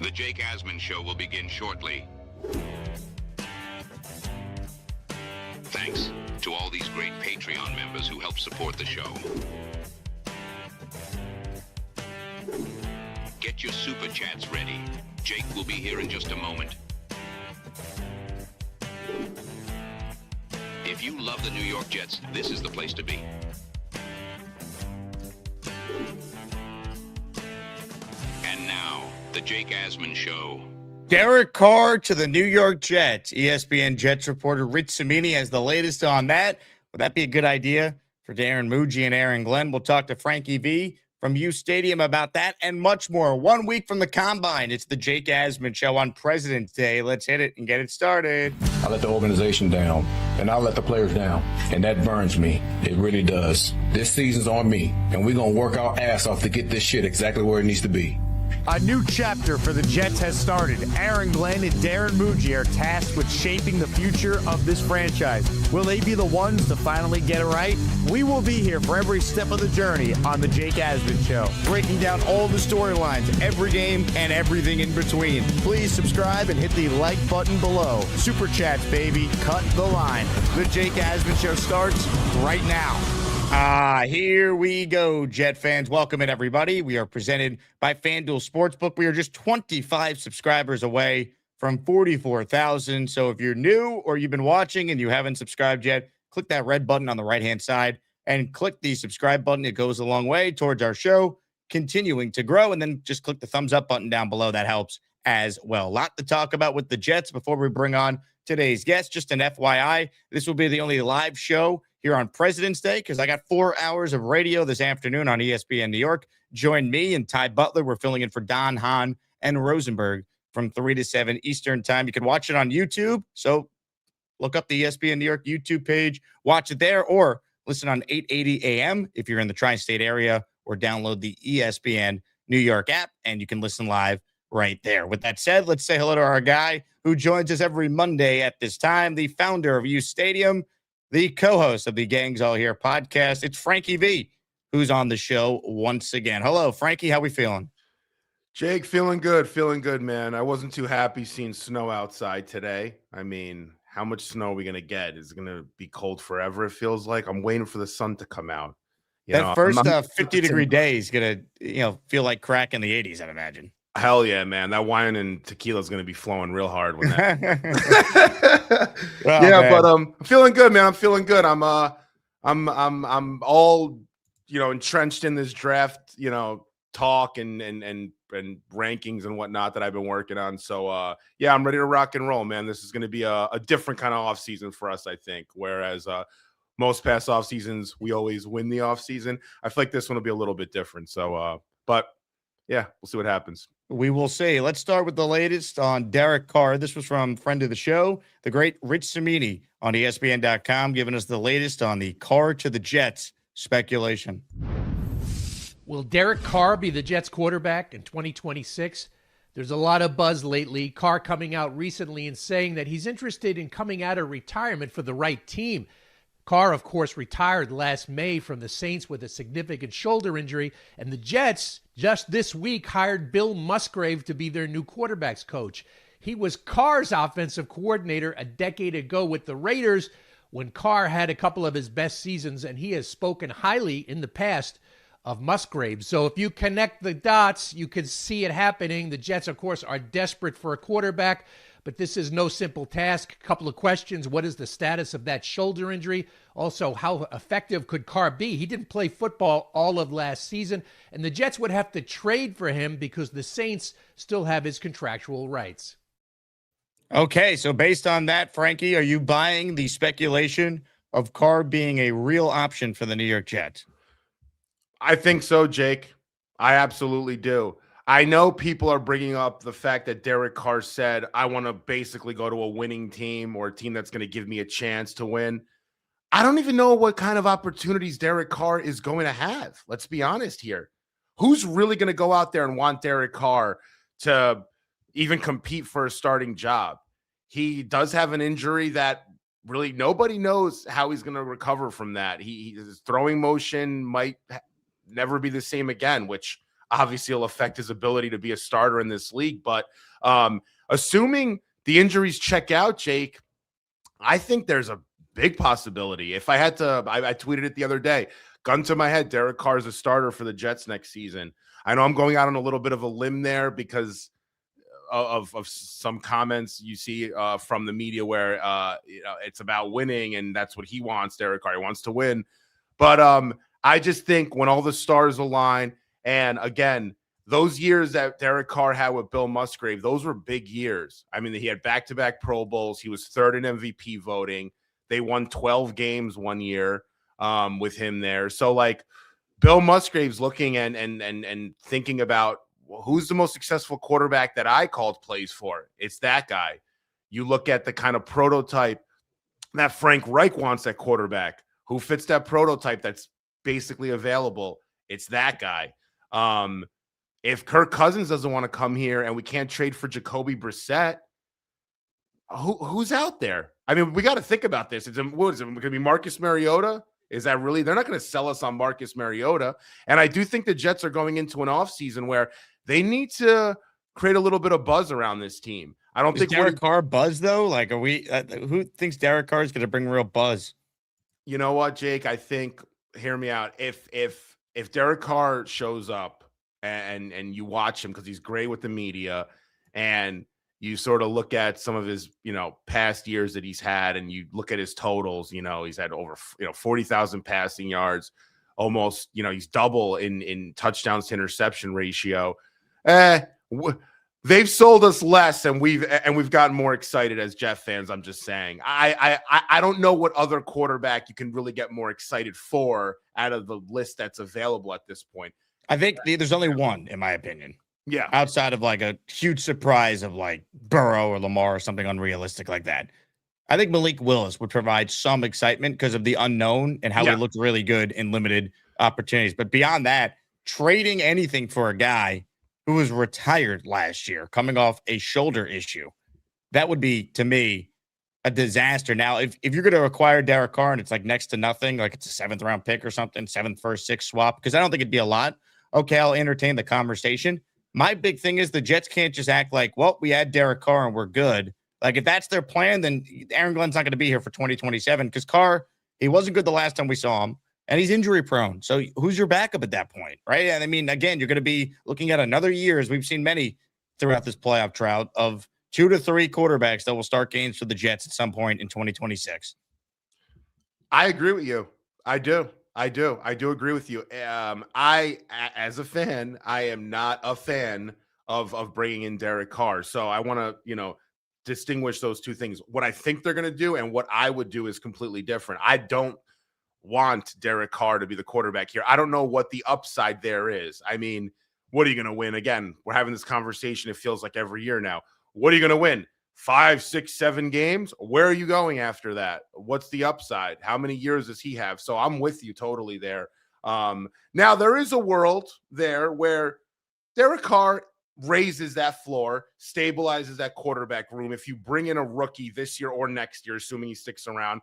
The Jake Asman Show will begin shortly. Thanks to all these great Patreon members who help support the show. Get your super chats ready. Jake will be here in just a moment. If you love the New York Jets, this is the place to be. And now, the Jake Asman Show. Derek Carr to the New York Jets. ESPN Jets reporter Rich Cimini has the latest on that. Would that be a good idea for Darren Muji and Aaron Glenn? We'll talk to Frankie V from uStadium about that and much more. 1 week from the Combine, it's the Jake Asman Show on President's Day. Let's hit it and get it started. I let the organization down, and I let the players down, and that burns me. It really does. This season's on me, and we're going to work our ass off to get this shit exactly where it needs to be. A new chapter for the Jets has started. Aaron Glenn and Darren Muji are tasked with shaping the future of this franchise. Will they be the ones to finally get it right? We will be here for every step of the journey on the Jake Asman Show, breaking down all the storylines, every game, and everything in between. Please subscribe and hit the like button below. Super chats, baby. Cut the line. The Jake Asman Show starts right now. Here we go, Jet fans. Welcome in, everybody. We are presented by FanDuel Sportsbook. We are just 25 subscribers away from 44,000. So if you're new or you've been watching and you haven't subscribed yet, click that red button on the right-hand side and click the subscribe button. It goes a long way towards our show continuing to grow. And then just click the thumbs up button down below. That helps as well. A lot to talk about with the Jets before we bring on today's guest. Just an FYI, this will be the only live show here on President's Day because I got 4 hours of radio this afternoon on ESPN New York. Join me and Ty Butler. We're filling in for Don Hahn and Rosenberg from 3 to 7 Eastern time. You can watch it on YouTube. So look up the ESPN New York YouTube page, watch it there, or listen on 880 AM if you're in the tri-state area, or download the ESPN New York app, and you can listen live right there. With that said, let's say hello to our guy who joins us every Monday at this time, the founder of uStadium, the co-host of the Gangs All Here podcast. It's Frankie V, who's on the show once again. Hello, Frankie. How we feeling? Jake, feeling good, man. I wasn't too happy seeing snow outside today. I mean, how much snow are we going to get? Is it going to be cold forever, it feels like? I'm waiting for the sun to come out. That first 50-degree day is going to, feel like crack in the 80s, I'd imagine. Hell yeah, man. That wine and tequila is going to be flowing real hard when that. But I'm feeling good, man. I'm feeling good. I'm all, entrenched in this draft, talk and rankings and whatnot that I've been working on. So I'm ready to rock and roll, man. This is going to be a different kind of off season for us, I think. Whereas most past off seasons, we always win the off season. I feel like this one will be a little bit different. So, but yeah, we'll see what happens. We will see. Let's start with the latest on Derek Carr. This was from friend of the show, the great Rich Cimini on ESPN.com, giving us the latest on the Carr to the Jets speculation. Will Derek Carr be the Jets quarterback in 2026? There's a lot of buzz lately. Carr coming out recently and saying that he's interested in coming out of retirement for the right team. Carr, of course, retired last May from the Saints with a significant shoulder injury, and the Jets just this week hired Bill Musgrave to be their new quarterbacks coach. He was Carr's offensive coordinator a decade ago with the Raiders when Carr had a couple of his best seasons, and he has spoken highly in the past of Musgrave. So if you connect the dots, you can see it happening. The Jets, of course, are desperate for a quarterback, but this is no simple task. A couple of questions. What is the status of that shoulder injury? Also, how effective could Carr be? He didn't play football all of last season, and the Jets would have to trade for him because the Saints still have his contractual rights. Okay, so based on that, Frankie, are you buying the speculation of Carr being a real option for the New York Jets? I think so, Jake. I absolutely do. I know people are bringing up the fact that Derek Carr said, I want to basically go to a winning team or a team that's going to give me a chance to win. I don't even know what kind of opportunities Derek Carr is going to have. Let's be honest here. Who's really going to go out there and want Derek Carr to even compete for a starting job? He does have an injury that really nobody knows how he's going to recover from that. His throwing motion might never be the same again, which obviously will affect his ability to be a starter in this league. But assuming the injuries check out, Jake, I think there's a big possibility. If I had to, I tweeted it the other day, gun to my head, Derek Carr is a starter for the Jets next season. I know I'm going out on a little bit of a limb there because of some comments you see from the media where it's about winning and that's what he wants. Derek Carr, he wants to win. But I just think when all the stars align, and again, those years that Derek Carr had with Bill Musgrave, those were big years. I mean, he had back-to-back Pro Bowls. He was third in MVP voting. They won 12 games one year with him there. So, like, Bill Musgrave's looking and thinking about, well, who's the most successful quarterback that I called plays for? It's that guy. You look at the kind of prototype that Frank Reich wants at quarterback. Who fits that prototype that's basically available? It's that guy. If Kirk Cousins doesn't want to come here and we can't trade for Jacoby Brissett, who's out there? I mean, we got to think about this. What is it going to be, Marcus Mariota? Is that really? They're not going to sell us on Marcus Mariota. And I do think the Jets are going into an offseason where they need to create a little bit of buzz around this team. I don't think Derek Carr buzz though. Like, are we? Who thinks Derek Carr is going to bring real buzz? You know what, Jake? I think, hear me out. If Derek Carr shows up and you watch him because he's great with the media, and you sort of look at some of his, past years that he's had, and you look at his totals, he's had over, 40,000 passing yards, almost, he's double in touchdowns to interception ratio. They've sold us less, and we've gotten more excited as Jet fans. I'm just saying. I don't know what other quarterback you can really get more excited for out of the list that's available at this point. I think there's only one, in my opinion. Yeah. Outside of like a huge surprise of like Burrow or Lamar or something unrealistic like that. I think Malik Willis would provide some excitement because of the unknown and how he looked really good in limited opportunities. But beyond that, trading anything for a guy who was retired last year, coming off a shoulder issue, that would be, to me, a disaster. Now, if you're going to acquire Derek Carr and it's like next to nothing, like it's a 7th round pick or something, 7th, 1st, 6th swap, because I don't think it'd be a lot. Okay, I'll entertain the conversation. My big thing is the Jets can't just act like, well, we had Derek Carr and we're good. Like, if that's their plan, then Aaron Glenn's not going to be here for 2027 because Carr, he wasn't good the last time we saw him, and he's injury prone. So who's your backup at that point, right? And I mean, again, you're going to be looking at another year, as we've seen many throughout this playoff drought, of 2 to 3 quarterbacks that will start games for the Jets at some point in 2026. I agree with you. I do agree with you. As a fan, I am not a fan of bringing in Derek Carr. So I want to, distinguish those two things. What I think they're going to do and what I would do is completely different. I don't want Derek Carr to be the quarterback here. I don't know what the upside there is. I mean, what are you going to win? Again, we're having this conversation. It feels like every year now. What are you going to win? 5, 6, 7 games? Where are you going after that? What's the upside? How many years does he have? So I'm with you totally there. Now, there is a world there where Derek Carr raises that floor, stabilizes that quarterback room. If you bring in a rookie this year or next year, assuming he sticks around,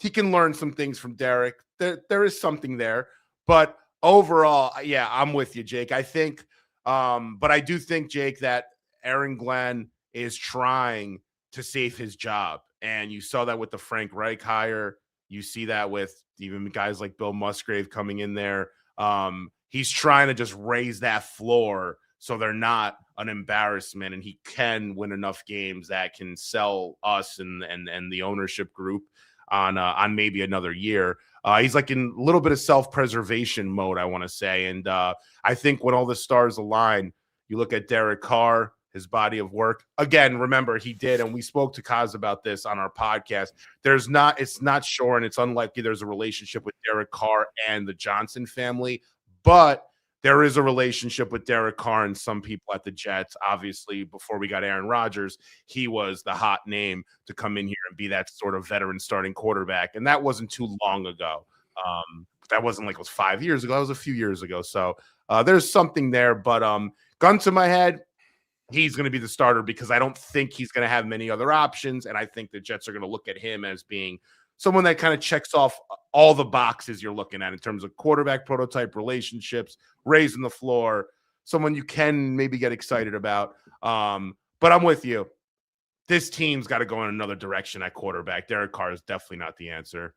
he can learn some things from Derek. There is something there. But overall, yeah, I'm with you, Jake. I think, but I do think, Jake, that Aaron Glenn is trying to save his job. And you saw that with the Frank Reich hire. You see that with even guys like Bill Musgrave coming in there. He's trying to just raise that floor so they're not an embarrassment, and he can win enough games that can sell us and the ownership group on maybe another year. He's like in a little bit of self-preservation mode, I want to say. And I think when all the stars align, you look at Derek Carr, his body of work. Again, remember, he did, and we spoke to Kaz about this on our podcast. It's not sure, and it's unlikely there's a relationship with Derek Carr and the Johnson family, but there is a relationship with Derek Carr and some people at the Jets. Obviously, before we got Aaron Rodgers, he was the hot name to come in here and be that sort of veteran starting quarterback. And that wasn't too long ago. That wasn't like it was 5 years ago. That was a few years ago. So there's something there. But gun to my head, he's going to be the starter because I don't think he's going to have many other options. And I think the Jets are going to look at him as being someone that kind of checks off all the boxes you're looking at in terms of quarterback prototype, relationships, raising the floor, someone you can maybe get excited about. But I'm with you. This team's got to go in another direction at quarterback. Derek Carr is definitely not the answer.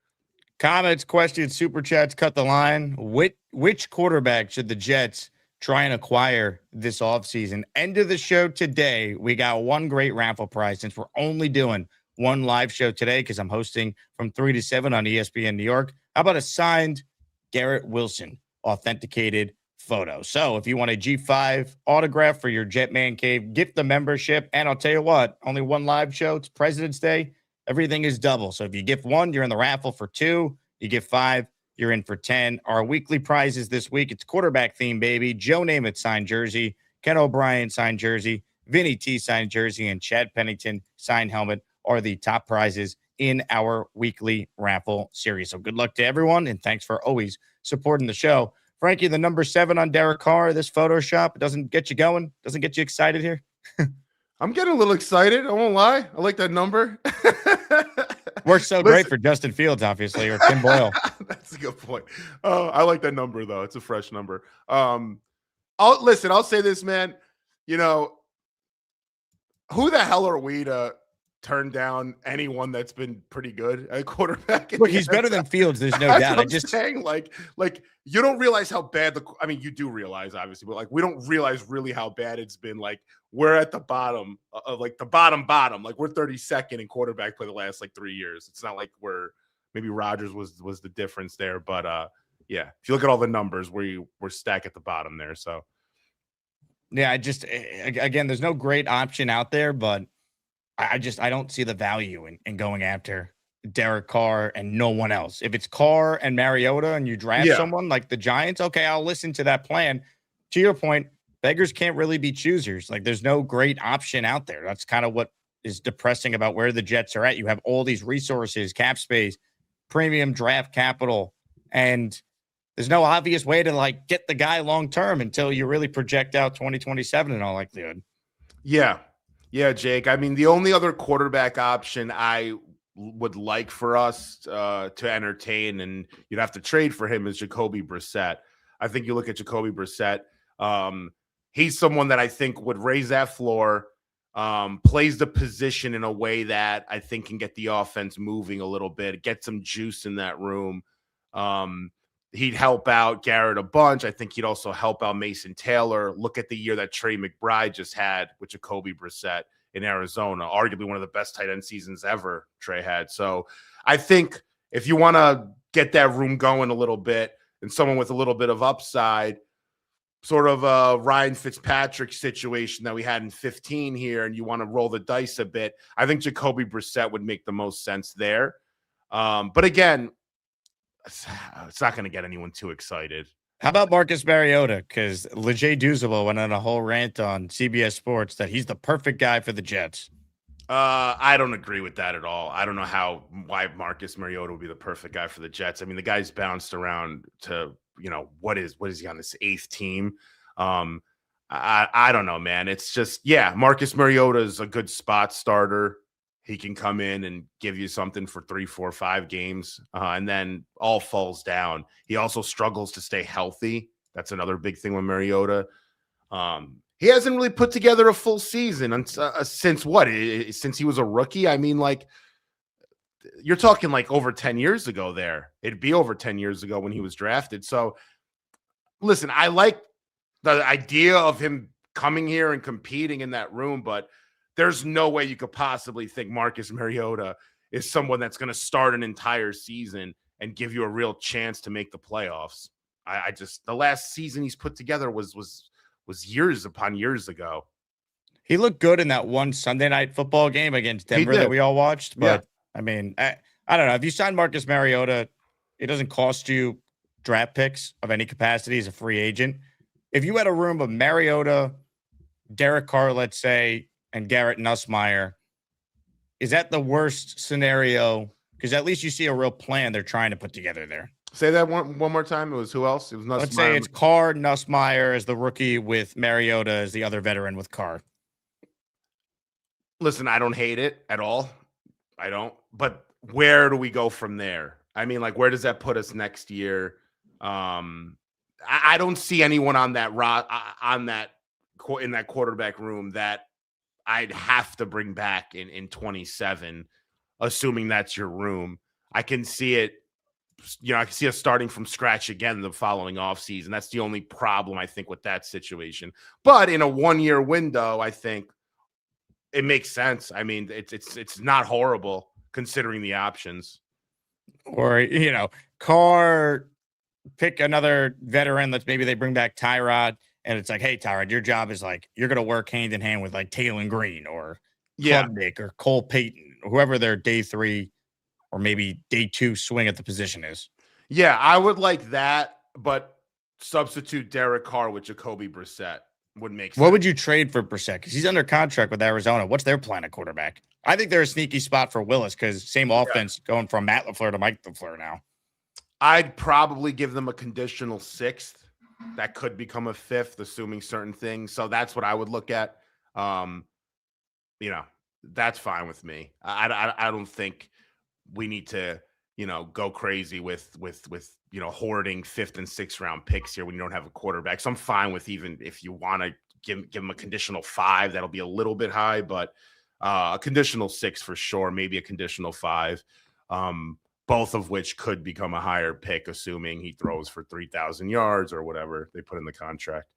Comments, questions, super chats, cut the line. Which quarterback should the Jets try and acquire this offseason? End of the show today. We got one great raffle prize since we're only doing one live show today because I'm hosting from 3 to 7 on ESPN New York. How about a signed Garrett Wilson authenticated photo? So if you want a G5 autograph for your Jet Man Cave, gift the membership. And I'll tell you what, only one live show. It's President's Day. Everything is double. So if you gift 1, you're in the raffle for 2. You gift 5, you're in for 10. Our weekly prizes this week, it's quarterback theme, baby. Joe Namath signed jersey, Ken O'Brien signed jersey, Vinny T signed jersey, and Chad Pennington signed helmet are the top prizes in our weekly raffle series. So good luck to everyone, and thanks for always supporting the show. Frankie, the number 7 on Derek Carr, this Photoshop, doesn't get you going, doesn't get you excited here? I'm getting a little excited. I won't lie. I like that number. Works so great for Justin Fields, obviously, or Tim Boyle. That's a good point. I like that number, though. It's a fresh number. I'll say this, man. You know, who the hell are we to turn down anyone that's been pretty good at quarterback? Look, he's better than Fields. There's no doubt. I'm just saying, like you don't realize how bad I mean, you do realize, obviously, but like we don't realize really how bad it's been. Like we're at the bottom of like the bottom. Like we're 32nd in quarterback play the last like 3 years. It's not like maybe Rodgers was the difference there, but yeah, if you look at all the numbers, we're stacked at the bottom there. So yeah, again, there's no great option out there, but I don't see the value in going after Derek Carr and no one else. If it's Carr and Mariota and you draft someone like the Giants, okay, I'll listen to that plan. To your point, beggars can't really be choosers. Like there's no great option out there. That's kind of what is depressing about where the Jets are at. You have all these resources, cap space, premium draft capital, and there's no obvious way to like get the guy long-term until you really project out 2027 and all likelihood. Yeah, Jake. I mean, the only other quarterback option I would like for us to entertain, and you'd have to trade for him, is Jacoby Brissett. I think you look at Jacoby Brissett. He's someone that I think would raise that floor, plays the position in a way that I think can get the offense moving a little bit, get some juice in that room. He'd help out Garrett a bunch. I think he'd also help out Mason Taylor. Look at the year that Trey McBride just had with Jacoby Brissett in Arizona, arguably one of the best tight end seasons ever Trey had. So I think if you want to get that room going a little bit and someone with a little bit of upside, sort of a Ryan Fitzpatrick situation that we had in 15 here, and you want to roll the dice a bit, I think Jacoby Brissett would make the most sense there. But again, it's not going to get anyone too excited. How about Marcus Mariota? Because Lejay Duzalo went on a whole rant on CBS Sports that he's the perfect guy for the Jets. I don't agree with that at all. I don't know why Marcus Mariota would be the perfect guy for the Jets. I mean, the guy's bounced around to, what is he on this 8th team? I don't know, man. It's just, Marcus Mariota is a good spot starter. He can come in and give you something for 3, 4, 5 games, and then all falls down. He also struggles to stay healthy. That's another big thing with Mariota. He hasn't really put together a full season since what? Since he was a rookie? I mean, like, you're talking like over 10 years ago there. It'd be over 10 years ago when he was drafted. So, listen, I like the idea of him coming here and competing in that room, but there's no way you could possibly think Marcus Mariota is someone that's going to start an entire season and give you a real chance to make the playoffs. I just, the last season he's put together was years upon years ago. He looked good in that one Sunday night football game against Denver that we all watched. But I mean, I don't know. If you sign Marcus Mariota, it doesn't cost you draft picks of any capacity as a free agent. If you had a room of Mariota, Derek Carr, let's say, and Garrett Nussmeier, is that the worst scenario? Because at least you see a real plan they're trying to put together there. Say that one more time. It was who else? It was Nussmeier. Let's say it's Carr, Nussmeier as the rookie with Mariota as the other veteran with Carr. Listen, I don't hate it at all. I don't. But where do we go from there? I mean, like, where does that put us next year? I don't see anyone on that in that quarterback room that I'd have to bring back in 27, assuming that's your room. I can see it. I can see us starting from scratch again the following offseason. That's the only problem, I think, with that situation. But in a 1-year window, I think it makes sense. I mean, it's not horrible considering the options. Or, Carr, pick another veteran. Maybe they bring back Tyrod, and it's like, hey, Tyrod, your job is like, you're going to work hand in hand with like Taylon Green or Klubnik or Cole Payton, or whoever their day 3 or maybe day 2 swing at the position is. Yeah, I would like that, but substitute Derek Carr with Jacoby Brissett would make sense. What would you trade for Brissett? Because he's under contract with Arizona. What's their plan at quarterback? I think they're a sneaky spot for Willis because same offense going from Matt LaFleur to Mike LaFleur now. I'd probably give them a conditional 6th. That could become a 5th, assuming certain things. So that's what I would look at. That's fine with me. I don't think we need to, go crazy with hoarding 5th and 6th round picks here when you don't have a quarterback. So I'm fine with, even if you want to give them a conditional 5, that'll be a little bit high, but a conditional 6 for sure, maybe a conditional 5. Both of which could become a higher pick, assuming he throws for 3,000 yards or whatever they put in the contract.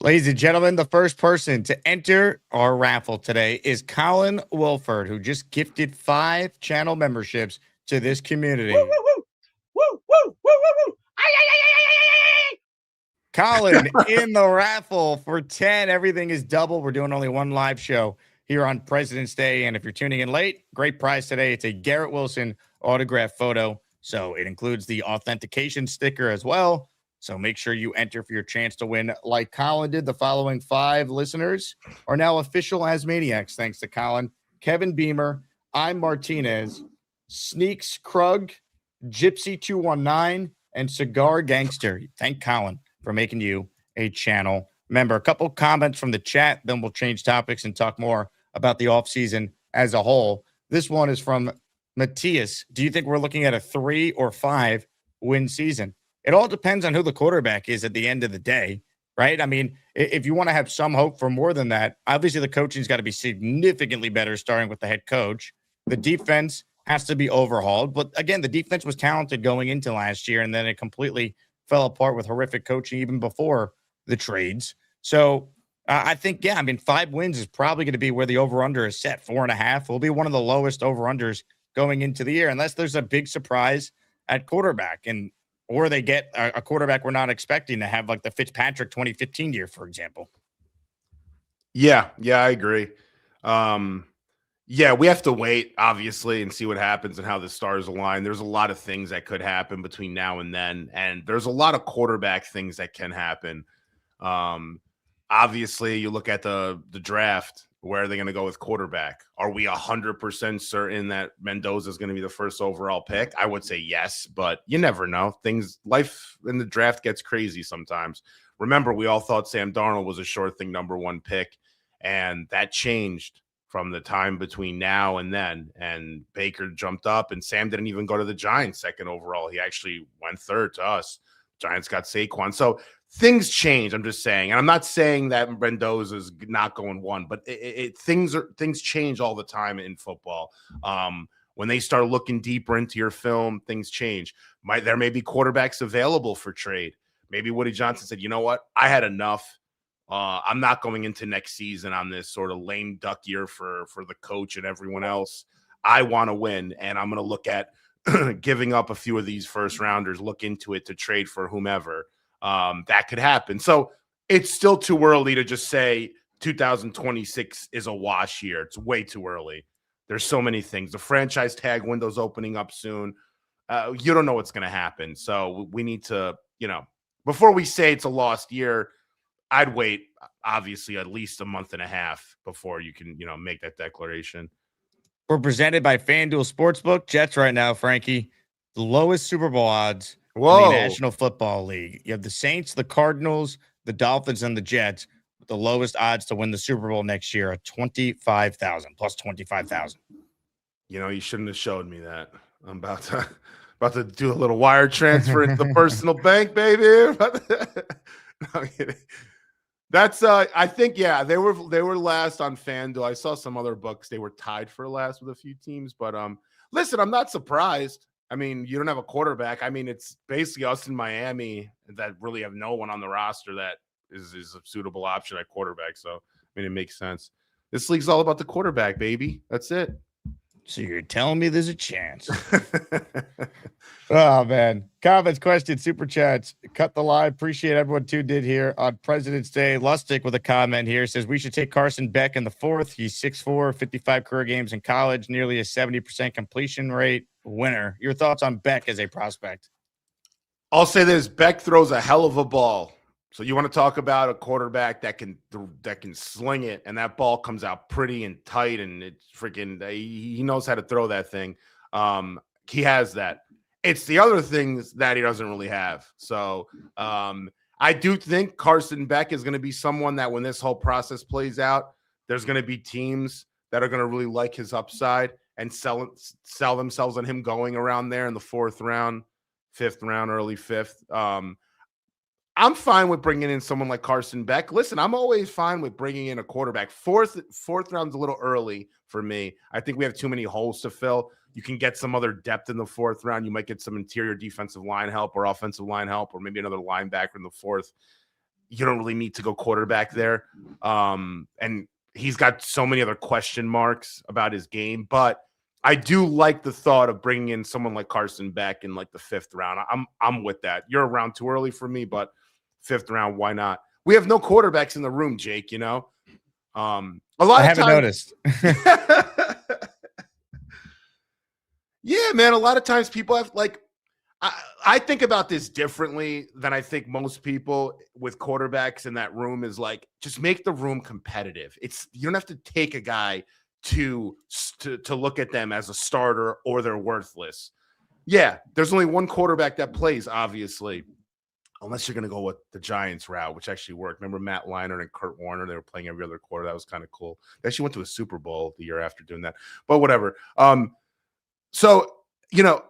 Ladies and gentlemen, the first person to enter our raffle today is Colin Wilford, who just gifted 5 channel memberships to this community. Woo, woo, woo. Woo, woo, woo, woo, woo. Colin in the raffle for 10. Everything is double. We're doing only one live show here on President's Day. And if you're tuning in late, great prize today. It's a Garrett Wilson autograph photo. So it includes the authentication sticker as well. So make sure you enter for your chance to win like Colin did. The following 5 listeners are now official Asmaniacs, thanks to Colin. Kevin Beamer, I'm Martinez, Sneaks Krug, Gypsy219, and Cigar Gangster. Thank Colin for making you a channel member. A couple comments from the chat, then we'll change topics and talk more about the offseason as a whole. This one is from Matthias. Do you think we're looking at a 3 or 5 win season? It all depends on who the quarterback is at the end of the day, right? I mean, if you want to have some hope for more than that, obviously the coaching's got to be significantly better, starting with the head coach. The defense has to be overhauled. But again, the defense was talented going into last year, and then it completely fell apart with horrific coaching even before the trades. So I think, 5 wins is probably going to be where the over-under is set. 4.5 will be one of the lowest over-unders going into the year, unless there's a big surprise at quarterback, or they get a quarterback we're not expecting to have, like the Fitzpatrick 2015 year, for example. Yeah, I agree. We have to wait, obviously, and see what happens and how the stars align. There's a lot of things that could happen between now and then, and there's a lot of quarterback things that can happen. Obviously, you look at the draft. Where are they going to go with quarterback? Are we 100% certain that Mendoza is going to be the first overall pick? I would say yes, but you never know. Life in the draft gets crazy sometimes. Remember, we all thought Sam Darnold was a sure thing number 1 pick, and that changed from the time between now and then. And Baker jumped up, and Sam didn't even go to the Giants 2nd overall. He actually went 3rd to us. Giants got Saquon. So things change. I'm just saying, and I'm not saying that Mendoza's not going 1, but things change all the time in football. When they start looking deeper into your film, things change. There may be quarterbacks available for trade. Maybe Woody Johnson said, you know what? I had enough. I'm not going into next season on this sort of lame duck year for the coach and everyone else. I want to win, and I'm going to look at giving up a few of these first rounders, look into it to trade for whomever. That could happen. So it's still too early to just say 2026 is a wash year. It's way too early. There's so many things. The franchise tag window's opening up soon. You don't know what's going to happen. So we need to, before we say it's a lost year, I'd wait, obviously, at least a month and a half before you can, make that declaration. We're presented by FanDuel Sportsbook. Jets right now, Frankie, the lowest Super Bowl odds in the National Football League. You have the Saints, the Cardinals, the Dolphins, and the Jets with the lowest odds to win the Super Bowl next year at 25,000 plus 25,000. You shouldn't have showed me that. I'm about to About to do a little wire transfer into the personal bank, baby. No, I'm kidding. That's I think they were last on FanDuel. I saw some other books, they were tied for last with a few teams, but listen, I'm not surprised. I mean, you don't have a quarterback. I mean, it's basically us in Miami that really have no one on the roster that is a suitable option at quarterback. So I mean, it makes sense. This league's all about the quarterback, baby. That's it. So you're telling me there's a chance? Oh, man. Comments, questions, super chats. Cut the line. Appreciate everyone tuned in here on President's Day. Lustig with a comment here says we should take Carson Beck in the fourth. He's 6'4", 55 career games in college, nearly a 70% completion rate. Winner. Your thoughts on Beck as a prospect? I'll say this: Beck throws a hell of a ball. So you want to talk about a quarterback that can sling it, and that ball comes out pretty and tight, and it's freaking. He knows how to throw that thing. He has that. It's the other things that he doesn't really have. So I do think Carson Beck is going to be someone that when this whole process plays out, there's going to be teams that are going to really like his upside and sell themselves on him going around there in the fourth round, fifth round, early fifth. I'm fine with bringing in someone like Carson Beck. Listen, I'm always fine with bringing in a quarterback. Fourth round's a little early for me. I think we have too many holes to fill. You can get some other depth in the fourth round. You might get some interior defensive line help or offensive line help or maybe another linebacker in the fourth. You don't really need to go quarterback there. And he's got so many other question marks about his game. But I do like the thought of bringing in someone like Carson Beck in like the fifth round. I'm with that. You're a round too early for me, but fifth round, why not? We have no quarterbacks in the room, Jake, you know? A lot I of haven't noticed. Yeah, man. A lot of times people have like, I think about this differently than I think most people with quarterbacks in that room is like, just make the room competitive. You don't have to take a guy to look at them as a starter or they're worthless. Yeah, there's only one quarterback that plays, obviously, unless you're going to go with the Giants route, which actually worked. Remember Matt Leinart and Kurt Warner? They were playing every other quarter. That was kind of cool. They actually went to a Super Bowl the year after doing that. But whatever. So, you know,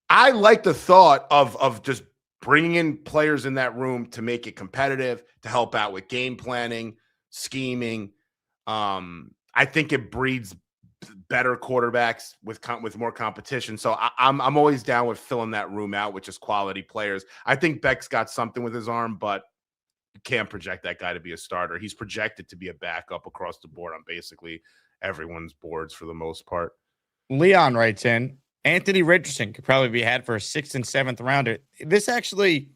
I like the thought of just bringing in players in that room to make it competitive, to help out with game planning, scheming. I think it breeds better quarterbacks with more competition. So I'm always down with filling that room out with just quality players. I think Beck's got something with his arm, but you can't project that guy to be a starter. He's projected to be a backup across the board on basically everyone's boards for the most part. Leon writes in, Anthony Richardson could probably be had for a 6th and 7th rounder. This actually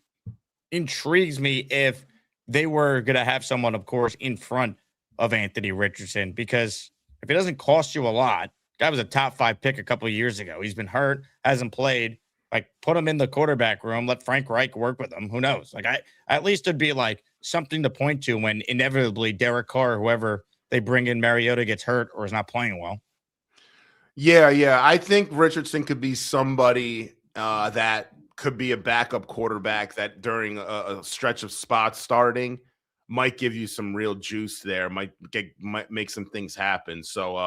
intrigues me if they were going to have someone, of course, in front of Anthony Richardson, because if it doesn't cost you a lot, guy was a top 5 pick a couple of years ago. He's been hurt, hasn't played. Like, put him in the quarterback room, let Frank Reich work with him. Who knows? Like, at least it'd be like something to point to when inevitably Derek Carr, whoever they bring in, Mariota, gets hurt or is not playing well. Yeah. I think Richardson could be somebody that could be a backup quarterback that during a stretch of spots starting might give you some real juice there, might make some things happen. So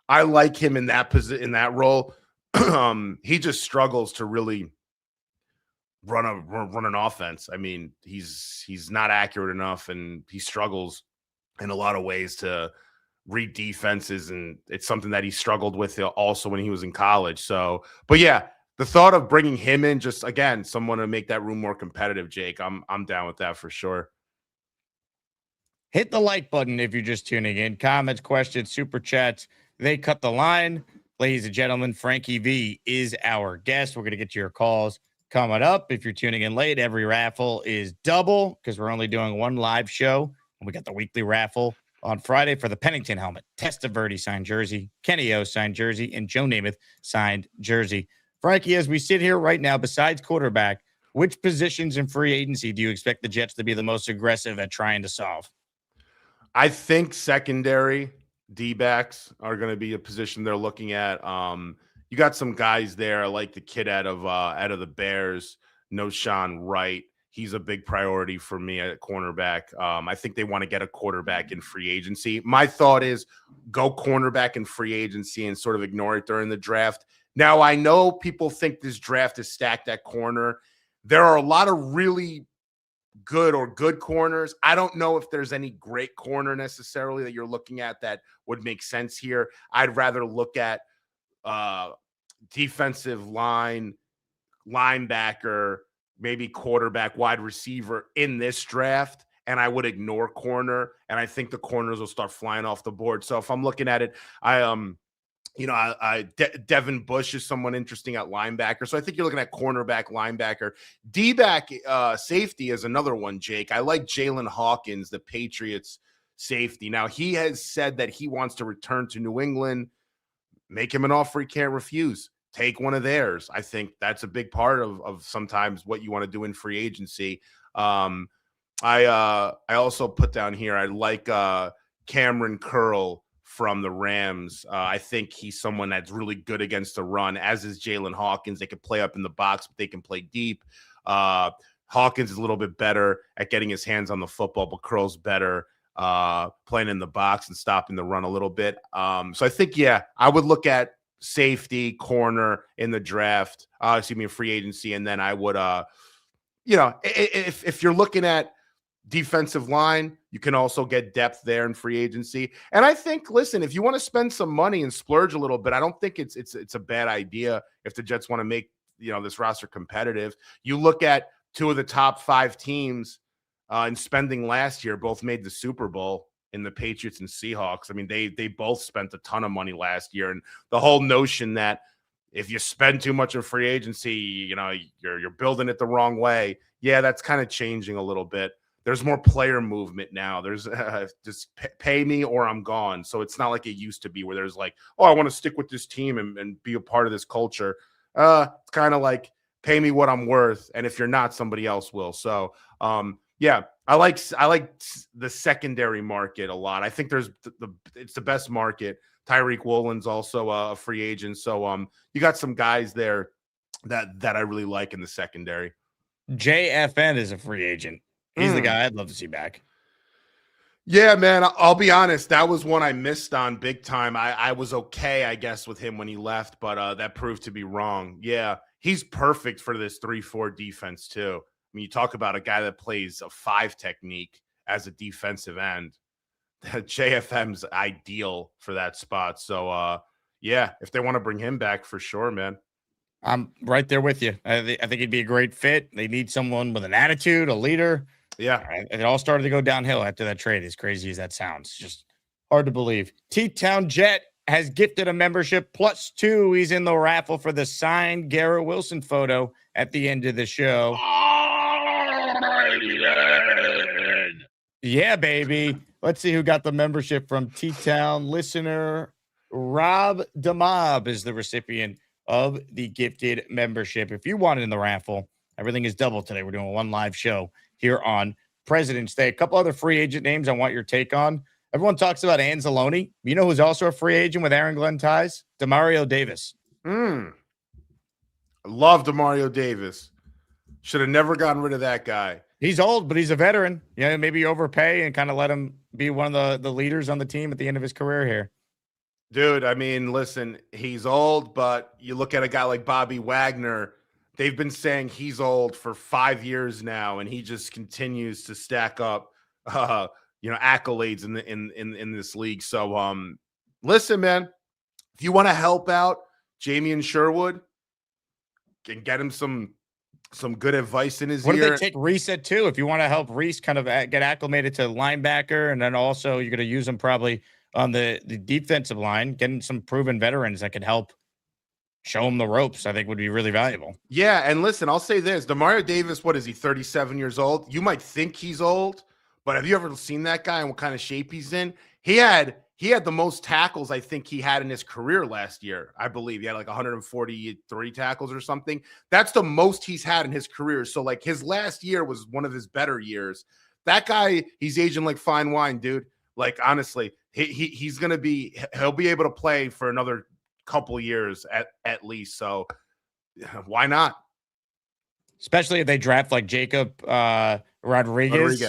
I like him in that role. He just struggles to really run an offense. I mean, he's not accurate enough, and he struggles in a lot of ways to read defenses, and it's something that he struggled with also when he was in college. So, but yeah, the thought of bringing him in, just again, someone to make that room more competitive, Jake, I'm down with that for sure. Hit the like button if you're just tuning in. Comments, questions, super chats, they cut the line. Ladies and gentlemen, Frankie V is our guest. We're going to get to your calls coming up. If you're tuning in late, every raffle is double because we're only doing one live show. And we got the weekly raffle on Friday for the Pennington helmet, Testaverde signed jersey, Kenny O signed jersey, and Joe Namath signed jersey. Frankie, as we sit here right now, besides quarterback, which positions in free agency do you expect the Jets to be the most aggressive at trying to solve? I think secondary D-backs are going to be a position they're looking at. You got some guys there, like the kid out of the Bears, Noshawn Wright. he's a big priority for me at cornerback. I think they want to get a quarterback in free agency. My thought is go cornerback in free agency and sort of ignore it during the draft. Now, I know people think this draft is stacked at corner. There are a lot of really good corners. I don't know if there's any great corner necessarily that you're looking at that would make sense here. I'd rather look at defensive line, linebacker, maybe quarterback, wide receiver in this draft, and I would ignore corner, and I think the corners will start flying off the board. So if I'm looking at it, Devin Bush is someone interesting at linebacker. So I think you're looking at cornerback, linebacker. D-back safety is another one, Jake. I like Jalen Hawkins, the Patriots safety. Now, he has said that he wants to return to New England. Make him an offer he can't refuse. Take one of theirs. I think that's a big part of sometimes what you want to do in free agency. I also put down here, I like Cameron Curl from the Rams. I think he's someone that's really good against the run, as is Jalen Hawkins. They can play up in the box, but they can play deep. Hawkins is a little bit better at getting his hands on the football, but Curl's better playing in the box and stopping the run a little bit. So I think, I would look at safety, corner in the draft, in free agency. And then I would, if you're looking at defensive line, you can also get depth there in free agency. And I think, listen, if you want to spend some money and splurge a little bit, I don't think it's a bad idea if the Jets want to make, this roster competitive. You look at two of the top 5 teams in spending last year, both made the Super Bowl in the Patriots and Seahawks. I mean, they both spent a ton of money last year. And the whole notion that if you spend too much in free agency, you're building it the wrong way. Yeah, that's kind of changing a little bit. There's more player movement now. There's just pay me or I'm gone. So it's not like it used to be where there's like, oh, I want to stick with this team and be a part of this culture. It's kind of like pay me what I'm worth. And if you're not, somebody else will. So, I like the secondary market a lot. I think it's the best market. Tyreek Woolen's also a free agent. So you got some guys there that I really like in the secondary. JFN is a free agent. He's the guy I'd love to see back. Yeah, man, I'll be honest. That was one I missed on big time. I was okay, I guess, with him when he left, but that proved to be wrong. Yeah, he's perfect for this 3-4 defense too. I mean, you talk about a guy that plays a 5 technique as a defensive end. JFM's ideal for that spot. So, if they want to bring him back, for sure, man. I'm right there with you. I think he'd be a great fit. They need someone with an attitude, a leader. Yeah. It all started to go downhill after that trade, as crazy as that sounds. It's just hard to believe. T-Town Jet has gifted a membership +2. He's in the raffle for the signed Garrett Wilson photo at the end of the show. Yeah, baby. Let's see who got the membership from T-Town. Listener Rob Demob is the recipient of the gifted membership. If you want it in the raffle, everything is double today. We're doing one live show here on President's Day. A couple other free agent names I want your take on. Everyone talks about Anzalone. You know who's also a free agent with Aaron Glenn ties? Demario Davis. I love Demario Davis. Should have never gotten rid of that guy. He's old, but he's a veteran. Yeah, maybe overpay and kind of let him be one of the leaders on the team at the end of his career here. Dude, I mean, listen, he's old, but you look at a guy like Bobby Wagner. They've been saying he's old for 5 years now, and he just continues to stack up, accolades in this league. So, listen, man, if you want to help out Jamie and Sherwood and get him some good advice in his ear. What if they take Reese at 2? If you want to help Reese kind of get acclimated to linebacker, and then also you're going to use him probably on the defensive line, getting some proven veterans that could help show him the ropes, I think would be really valuable. Yeah, and listen, I'll say this. Demario Davis, what is he, 37 years old? You might think he's old, but have you ever seen that guy and what kind of shape he's in? He had the most tackles I think he had in his career last year, I believe. He had like 143 tackles or something. That's the most he's had in his career. So, like, his last year was one of his better years. That guy, he's aging like fine wine, dude. Like, honestly, he'll be able to play for another couple years at least. So why not? especially if they draft like Jacob Rodriguez.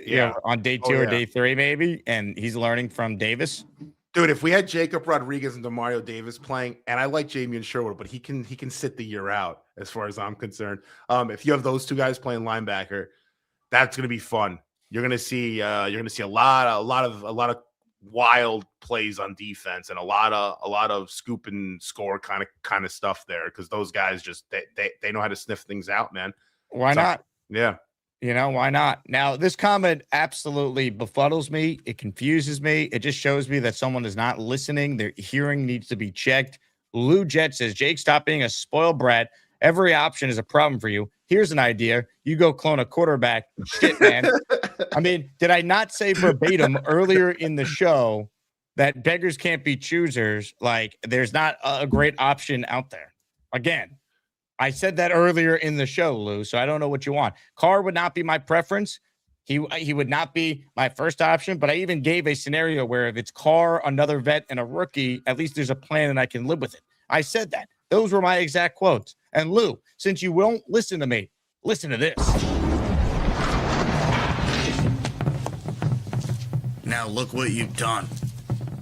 Yeah. On day 2 or day 3, maybe, and he's learning from Davis. Dude, if we had Jacob Rodriguez and Demario Davis playing, and I like Jamie Sherwood, but he can sit the year out as far as I'm concerned. If you have those two guys playing linebacker, that's going to be fun. You're going to see a lot of wild plays on defense and a lot of scoop and score kind of stuff there, because those guys just they know how to sniff things out, man. Why not? Yeah. Why not? Now, this comment absolutely befuddles me. It confuses me. It just shows me that someone is not listening. Their hearing needs to be checked. Lou Jet says, Jake, stop being a spoiled brat. Every option is a problem for you. Here's an idea. You go clone a quarterback. Shit, man. I mean, did I not say verbatim earlier in the show that beggars can't be choosers? Like, there's not a great option out there. Again, I said that earlier in the show, Lou, so I don't know what you want. Carr would not be my preference. He would not be my first option, but I even gave a scenario where if it's Carr, another vet, and a rookie, at least there's a plan and I can live with it. I said that. Those were my exact quotes. And Lou, since you won't listen to me, listen to this. Now look what you've done.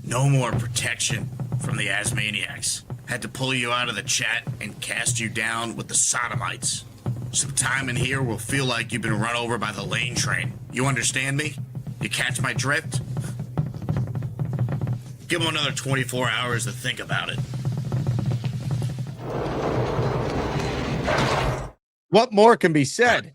No more protection from the Asmaniacs. Had to pull you out of the chat and cast you down with the sodomites. Some time in here will feel like you've been run over by the lane train. You understand me? You catch my drift? Give them another 24 hours to think about it. What more can be said?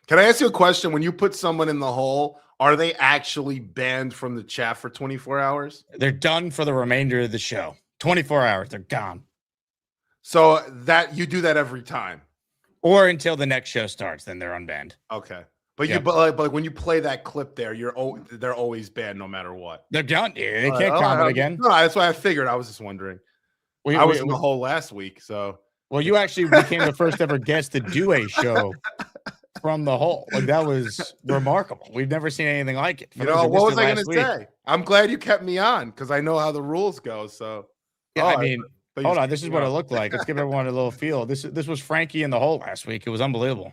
Can I ask you a question? When you put someone in the hole, are they actually banned from the chat for 24 hours? They're done for the remainder of the show. 24 hours, they're gone. So that you do that every time, or until the next show starts, then they're unbanned. Okay, but Yep. but when you play that clip there, they're always banned no matter what. They're done. They can't comment again. No, that's why I figured. I was just wondering. I was in the hole last week, so. Well, you actually became the first ever guest to do a show from the hole. Like, that was remarkable. We've never seen anything like it. What was I going to say? I'm glad you kept me on because I know how the rules go. So. Yeah, I mean, hold on. This is what it looked like. Let's give everyone a little feel. This was Frankie in the hole last week. It was unbelievable.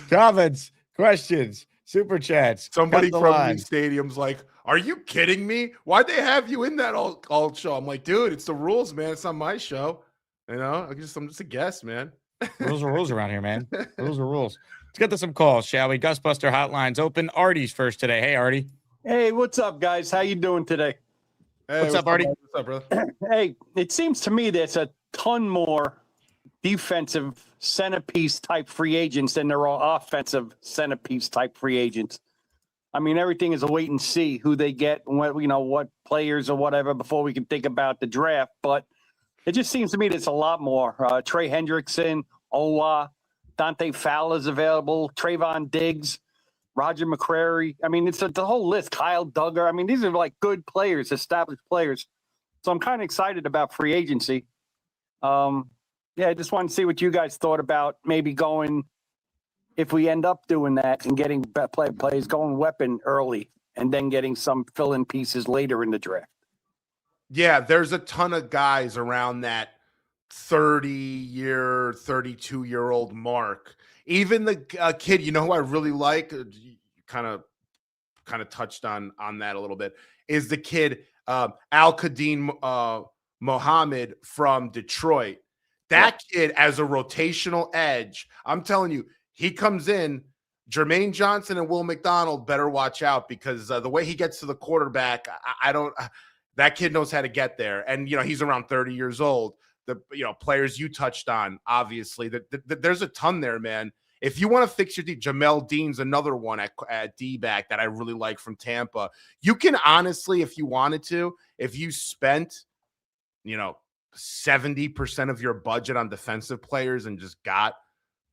Comments, questions, super chats. Somebody from uStadium's like, "Are you kidding me? Why'd they have you in that all show?" I'm like, "Dude, it's the rules, man. It's not my show. I'm just a guest, man." Rules are rules around here, man. Rules are rules. Let's get to some calls, shall we? Gusbuster hotlines open. Artie's first today. Hey, Artie. Hey, what's up, guys? How you doing today? Hey, what's up, Artie? What's up, brother? Hey, it seems to me there's a ton more defensive centerpiece type free agents than there are offensive centerpiece type free agents. I mean, everything is a wait and see who they get, what players or whatever before we can think about the draft. But it just seems to me there's a lot more. Trey Hendrickson, Owa, Dante Fowler's available, Trayvon Diggs, Roger McCrary. I mean, it's the whole list. Kyle Duggar. I mean, these are like good players, established players. So I'm kind of excited about free agency. I just wanted to see what you guys thought about maybe going, if we end up doing that and getting players going weapon early and then getting some fill-in pieces later in the draft. Yeah, there's a ton of guys around that 30-year, 32-year-old mark. Even the kid, who I really like, kind of touched on that a little bit, is the kid Al-Qadim Mohammed from Detroit. That kid as a rotational edge, I'm telling you, he comes in. Jermaine Johnson and Will McDonald better watch out because the way he gets to the quarterback, that kid knows how to get there. And, he's around 30 years old. The players you touched on, obviously, there's a ton there, man. If you want to fix your Jamel Dean's another one at D-back that I really like from Tampa. You can honestly, if you wanted to, if you spent, 70% of your budget on defensive players and just got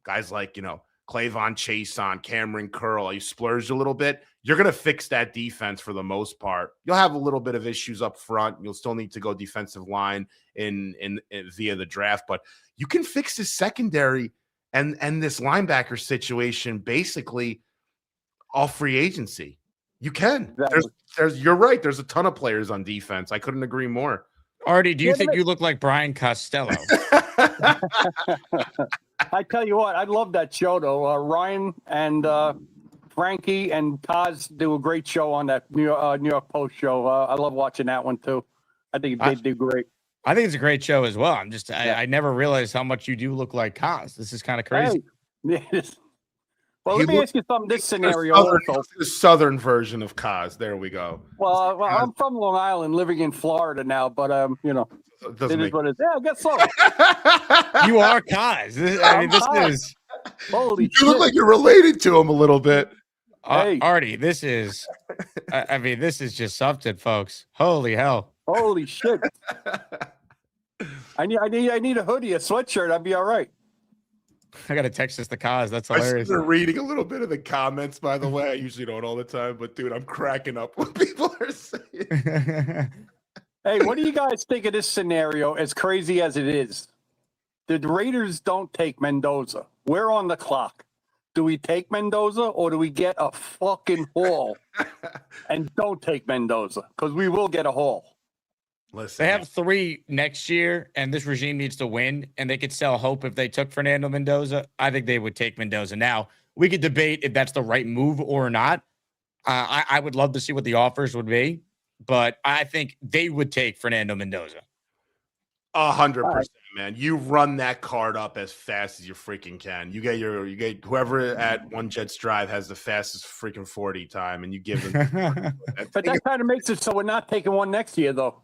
guys like, Clavon Chason, Cameron Curl, you splurged a little bit, you're going to fix that defense for the most part. You'll have a little bit of issues up front. You'll still need to go defensive line in via the draft, but you can fix this secondary and this linebacker situation basically off free agency. You can. You're right. There's a ton of players on defense. I couldn't agree more. Artie, do you think you look like Brian Costello? I tell you what, I love that show though. Ryan and Frankie and Kaz do a great show on that New York Post show. I love watching that one too. I think they do great. I think it's a great show as well. I never realized how much you do look like Kaz. This is kind of crazy. Hey, well, let me ask you something. This scenario, the southern version of Kaz. There we go. Well, I'm from Long Island, living in Florida now, but you know, it is what it is. Yeah, I guess so. You are Kaz. This is. Holy you look like you're related to him a little bit. Hey. Artie, this is. This is just something, folks. Holy hell! Holy shit! I need a hoodie, a sweatshirt. I'd be all right. I got to text this to Kaz. That's hilarious. I'm reading a little bit of the comments, by the way. I usually don't all the time, but dude, I'm cracking up what people are saying. Hey, what do you guys think of this scenario, as crazy as it is? The Raiders don't take Mendoza. We're on the clock. Do we take Mendoza or do we get a fucking haul and don't take Mendoza? Because we will get a haul. Listen, they have 3 next year, and this regime needs to win, and they could sell hope if they took Fernando Mendoza. I think they would take Mendoza. Now, we could debate if that's the right move or not. I would love to see what the offers would be, but I think they would take Fernando Mendoza. 100%, man. You run that card up as fast as you freaking can. You get whoever at One Jets Drive has the fastest freaking 40 time, and you give them. But that kind of makes it so we're not taking one next year, though.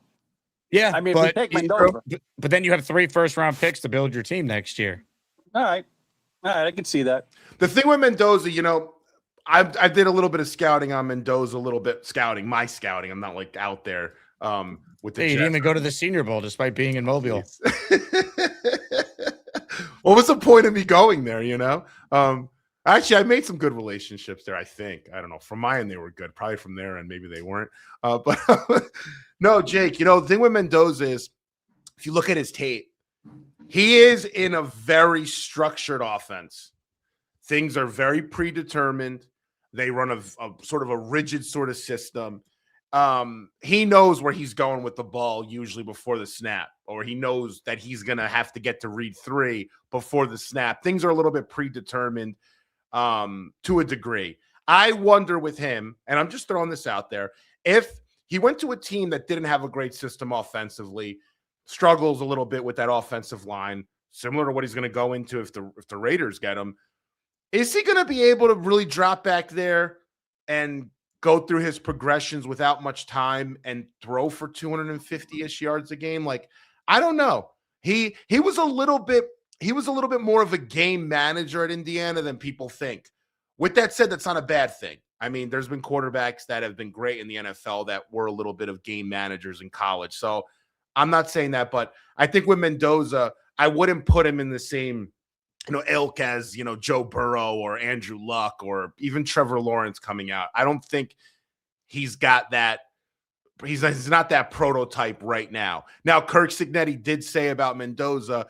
Yeah, I mean, if we take Mendoza. But then you have 3 first-round picks to build your team next year. All right, I can see that. The thing with Mendoza, you know, I did a little bit of scouting on Mendoza, my scouting. I'm not like out there with the Jets. You didn't even go to the Senior Bowl despite being in Mobile. What was the point of me going there, you know? Actually, I made some good relationships there, I think. I don't know. From my end, they were good. Probably from their end, maybe they weren't. But no, Jake, you know, the thing with Mendoza is if you look at his tape, he is in a very structured offense. Things are very predetermined. They run a sort of a rigid sort of system. He knows where he's going with the ball usually before the snap, or he knows that he's going to have to get to read 3 before the snap. Things are a little bit predetermined to a degree. I wonder with him, and I'm just throwing this out there, if he went to a team that didn't have a great system offensively, struggles a little bit with that offensive line, similar to what he's going to go into if the Raiders get him, is he going to be able to really drop back there and go through his progressions without much time and throw for 250-ish yards a game? Like, I don't know. He was a little bit more of a game manager at Indiana than people think. With that said, that's not a bad thing. I mean, there's been quarterbacks that have been great in the NFL that were a little bit of game managers in college. So I'm not saying that, but I think with Mendoza, I wouldn't put him in the same, you know, ilk as, you know, Joe Burrow or Andrew Luck or even Trevor Lawrence coming out. I don't think he's got that. He's not that prototype right now. Now, Kirk Cignetti did say about Mendoza,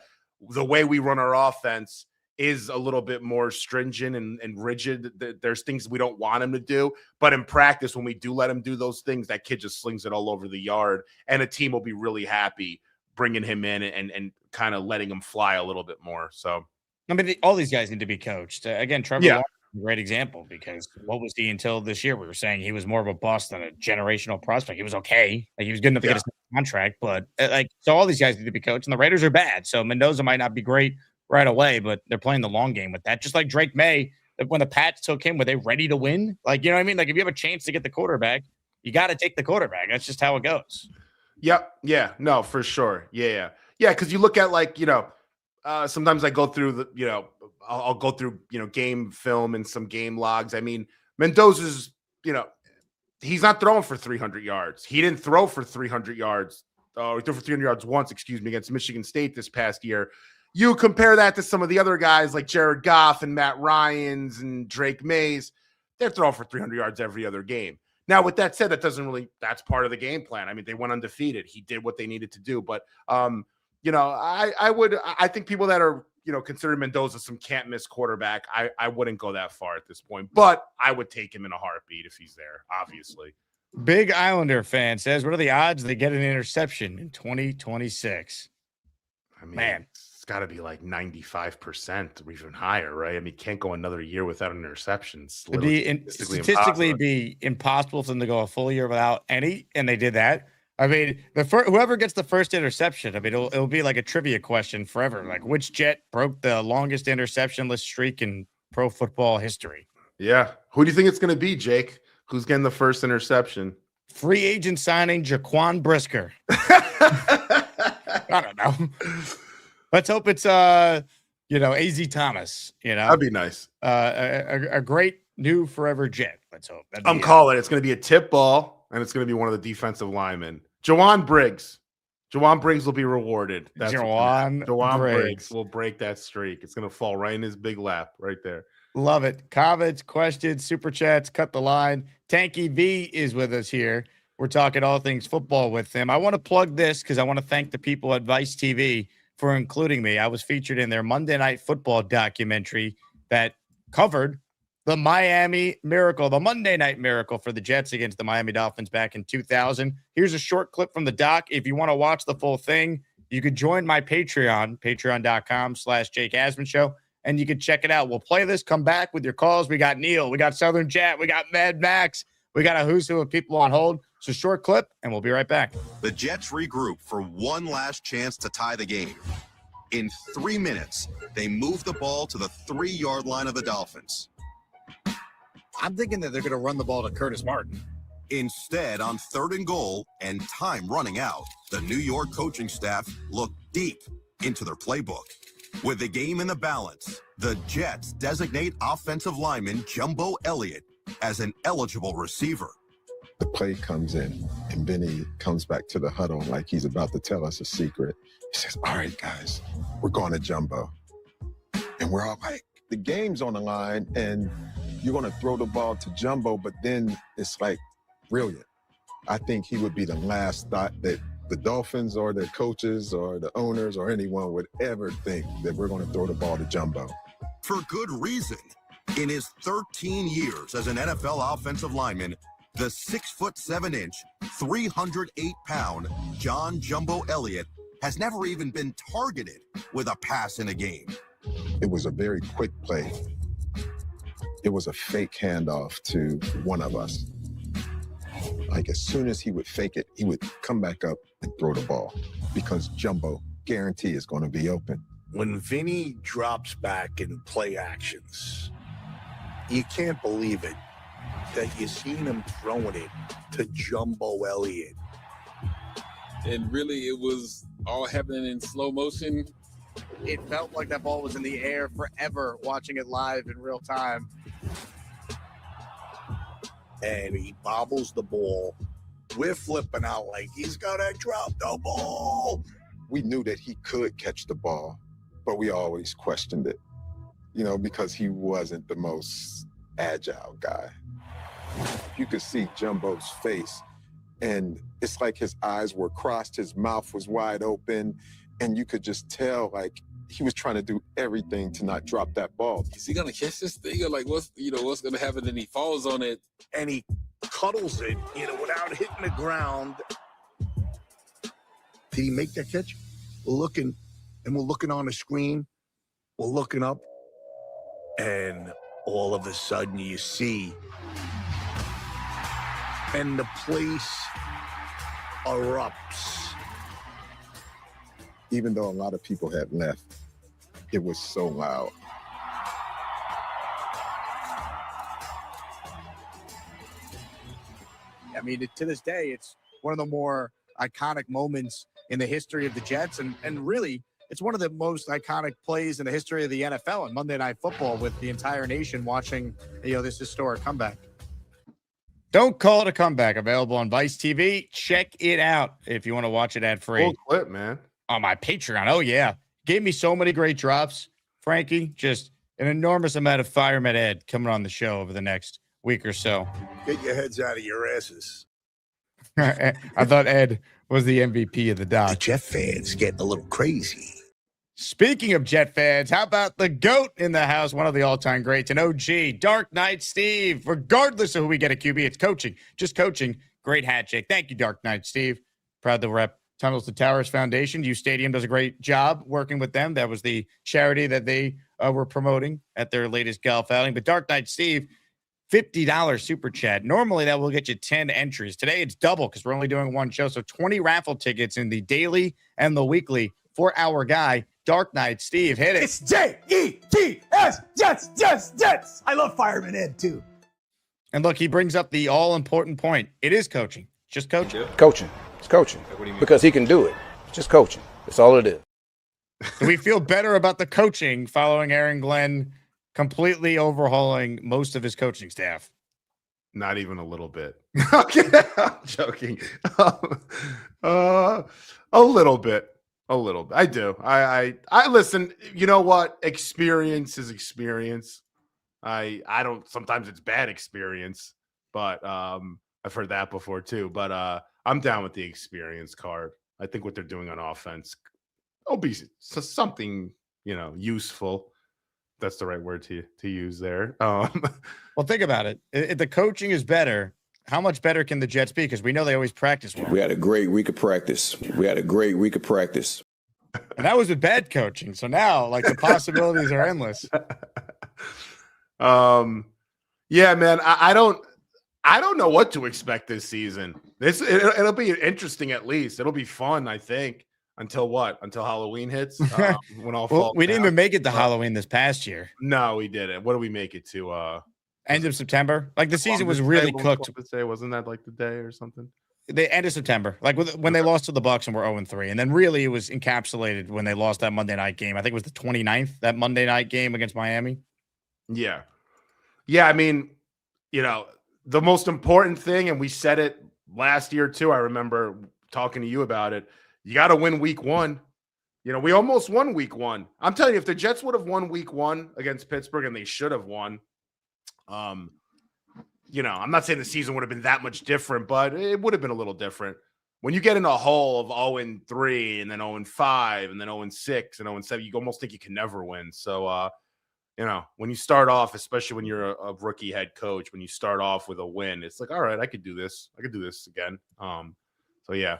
the way we run our offense is a little bit more stringent and rigid. There's things we don't want him to do, but in practice, when we do let him do those things, that kid just slings it all over the yard, and a team will be really happy bringing him in and kind of letting him fly a little bit more. So, I mean, all these guys need to be coached. Again, Trevor Lawrence is a great example, because what was he until this year? We were saying he was more of a bust than a generational prospect. He was okay. Like, he was good enough to get a contract, but so all these guys need to be coached, and the Raiders are bad. So Mendoza might not be great right away, but they're playing the long game with that. Just like Drake May, when the Pats took him, were they ready to win? Like, you know what I mean? Like, if you have a chance to get the quarterback, you got to take the quarterback. That's just how it goes. Yep. Yeah. No, for sure. Yeah. Because you look at, like, you know, sometimes I go through the, you know, I'll go through, you know, game film and some game logs. I mean, Mendoza's, you know, he's not throwing for 300 yards. He didn't throw for 300 yards. He threw for 300 yards once, against Michigan State this past year. You compare that to some of the other guys like Jared Goff and Matt Ryans and Drake Mays. They're throwing for 300 yards every other game. Now, with that said, that's part of the game plan. I mean, they went undefeated. He did what they needed to do. But, you know, I think people that are, you know, consider Mendoza some can't miss quarterback, I wouldn't go that far at this point, but I would take him in a heartbeat if he's there, obviously. Big Islander fan says, what are the odds they get an interception in 2026? I mean, Man. it's got to be like 95% or even higher, right? I mean, can't go another year without an interception. It'd be statistically be impossible for them to go a full year without any, and they did that. I mean, whoever gets the first interception, I mean, it'll be like a trivia question forever. Like, which Jet broke the longest interceptionless streak in pro football history? Yeah. Who do you think it's going to be, Jake? Who's getting the first interception? Free agent signing Jaquan Brisker. I don't know. Let's hope it's AZ Thomas. That'd be nice. A great new forever Jet. Let's hope. I'm calling it. It's going to be a tip ball, and it's going to be one of the defensive linemen. Jawan Briggs. Jawan Briggs will be rewarded. Jawan Briggs will break that streak. It's going to fall right in his big lap right there. Love it. Comments, questions, super chats, cut the line. Tanky V is with us here. We're talking all things football with him. I want to plug this because I want to thank the people at Vice TV for including me. I was featured in their Monday Night Football documentary that covered the Miami Miracle, the Monday Night Miracle for the Jets against the Miami Dolphins back in 2000. Here's a short clip from the doc. If you want to watch the full thing, you could join my Patreon, patreon.com/Jake Asman Show. And you can check it out. We'll play this, come back with your calls. We got Neil, we got Southern Jet, we got Mad Max, we got a who's who of people on hold. It's a short clip, and we'll be right back. The Jets regroup for one last chance to tie the game. In 3 minutes, they move the ball to the 3-yard line of the Dolphins. I'm thinking that they're going to run the ball to Curtis Martin. Instead, on 3rd and goal and time running out, the New York coaching staff look deep into their playbook. With the game in the balance, the Jets designate offensive lineman Jumbo Elliott as an eligible receiver. The play comes in, and Benny comes back to the huddle like he's about to tell us a secret. He says, all right, guys, we're going to Jumbo. And we're all like, the game's on the line, and you're going to throw the ball to Jumbo, but then it's like brilliant. I think he would be the last thought that the Dolphins or their coaches or the owners or anyone would ever think that we're going to throw the ball to Jumbo. For good reason. In his 13 years as an NFL offensive lineman, the 6'7", 308-pound John Jumbo Elliott has never even been targeted with a pass in a game. It was a very quick play. It was a fake handoff to one of us. Like as soon as he would fake it, he would come back up and throw the ball because Jumbo guarantee is going to be open. When Vinny drops back in play actions, you can't believe it that you seen him throwing it to Jumbo Elliott. And really, it was all happening in slow motion. It felt like that ball was in the air forever watching it live in real time. And he bobbles the ball. We're flipping out like he's gonna drop the ball. We knew that he could catch the ball, but we always questioned it, because he wasn't the most agile guy. You could see Jumbo's face, and it's like his eyes were crossed, his mouth was wide open, and you could just tell, like, he was trying to do everything to not drop that ball. Is he gonna catch this thing, or like what's gonna happen? And he falls on it, and he cuddles it, without hitting the ground. Did he make that catch? We're looking on the screen. We're looking up, and all of a sudden you see, and the place erupts. Even though a lot of people had left, it was so loud. I mean, to this day, it's one of the more iconic moments in the history of the Jets. And really, it's one of the most iconic plays in the history of the NFL and Monday Night Football, with the entire nation watching, this historic comeback. Don't call it a comeback. Available on Vice TV. Check it out if you want to watch it ad-free. Full clip, man. On my Patreon. Oh, yeah. Gave me so many great drops. Frankie, just an enormous amount of Fireman Ed coming on the show over the next week or so. Get your heads out of your asses. I thought Ed was the MVP of the doc. The Jet fans getting a little crazy. Speaking of Jet fans, how about the GOAT in the house, one of the all-time greats, an OG, Dark Knight Steve. Regardless of who we get at QB, it's coaching, just coaching. Great hat, Jake. Thank you, Dark Knight Steve. Proud to rep Tunnels to Towers Foundation. uStadium does a great job working with them. That was the charity that they were promoting at their latest golf outing. But Dark Knight Steve, $50 super chat. Normally that will get you 10 entries. Today it's double because we're only doing one show. So 20 raffle tickets in the daily and the weekly for our guy, Dark Knight Steve. Hit it. It's Jets, Jets. I love Fireman Ed too. And look, he brings up the all-important point. It is coaching. Just coaching. Coaching. It's coaching. Because he can do it. It's just coaching. That's all it is. Do we feel better about the coaching following Aaron Glenn completely overhauling most of his coaching staff? Not even a little bit. Okay, I'm joking. A little bit. A little bit. I do. I listen. You know what? Experience is experience. I don't. Sometimes it's bad experience, but I've heard that before too. But I'm down with the experience card. I think what they're doing on offense will be something useful. That's the right word to use there. Well, think about it. If the coaching is better, how much better can the Jets be? Because we know they always practice well. We had a great week of practice. And that was with bad coaching. So now, like, the possibilities are endless. Yeah, man. I don't know what to expect this season. It'll be interesting. At least it'll be fun. I think. Until what? Until Halloween hits? When all well, we didn't even make it to Halloween this past year. No, we didn't. What did we make it to? End of September. Like the season was really cooked. Wasn't that like the day or something? The end of September, like when they lost to the Bucs and were 0-3. And then really it was encapsulated when they lost that Monday night game. I think it was the 29th, that Monday night game against Miami. Yeah. Yeah, I mean, the most important thing, and we said it last year too, I remember talking to you about it, you got to win week one. We almost won week one. I'm telling you, if the Jets would have won week one against Pittsburgh, and they should have won, I'm not saying the season would have been that much different, but it would have been a little different. When you get in a hole of 0-3 and then 0-5 and then 0-6 and 0-7, you almost think you can never win. So, when you start off, especially when you're a rookie head coach, when you start off with a win, it's like, all right, I could do this. I could do this again. So yeah.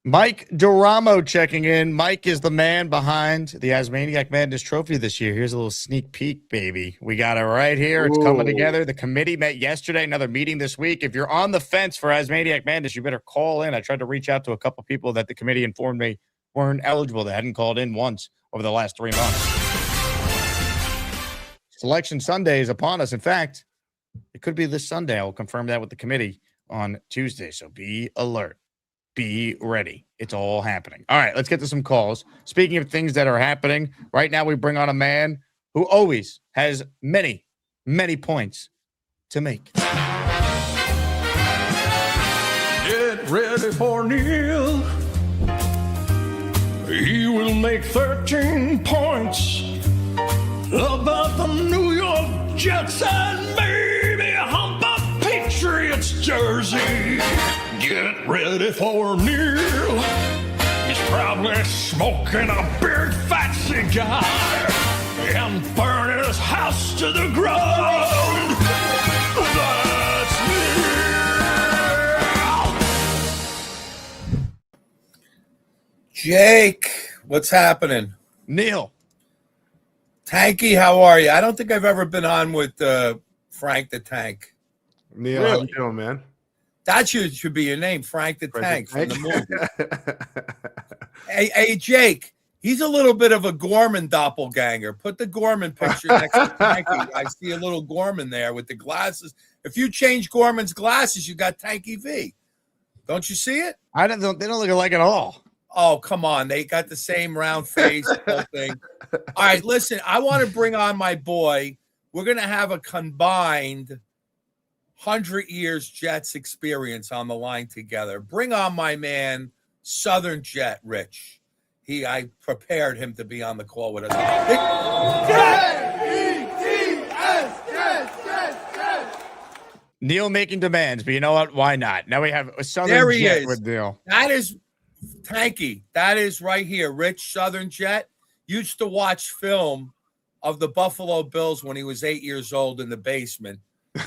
Mike Duramo checking in. Mike is the man behind the Asmaniac Madness Trophy this year. Here's a little sneak peek, baby. We got it right here. It's coming together. The committee met yesterday, another meeting this week. If you're on the fence for Asmaniac Madness, you better call in. I tried to reach out to a couple people that the committee informed me weren't eligible. They hadn't called in once over the last 3 months. Selection Sunday is upon us. In fact, it could be this Sunday. I will confirm that with the committee on Tuesday. So be alert. Be ready. It's all happening. All right, let's get to some calls. Speaking of things that are happening, right now we bring on a man who always has many, many points to make. Get ready for Neil. He will make 13 points about the New York Jets and maybe hump a Patriots jersey. Get ready for Neil. He's probably smoking a big fat cigar and burning his house to the ground. That's Neil. Jake, what's happening? Neil. Tanky, how are you? I don't think I've ever been on with Frank the Tank. Neil, how you doing, man? That should be your name, Frank the Tank from the movie. Hey, Jake, he's a little bit of a Gorman doppelganger. Put the Gorman picture next to Tanky. I see a little Gorman there with the glasses. If you change Gorman's glasses, you got Tanky V. Don't you see it? They don't look alike at all. Oh, come on. They got the same round face, whole thing. All right, listen, I want to bring on my boy. We're going to have a combined 100 years Jets experience on the line together. Bring on my man, Southern Jet Rich. I prepared him to be on the call with us. Neil making demands, but you know what? Why not? Now we have a Southern Jet with Neil. That is Tanky. That is right here. Rich Southern Jet used to watch film of the Buffalo Bills when he was 8 years old in the basement.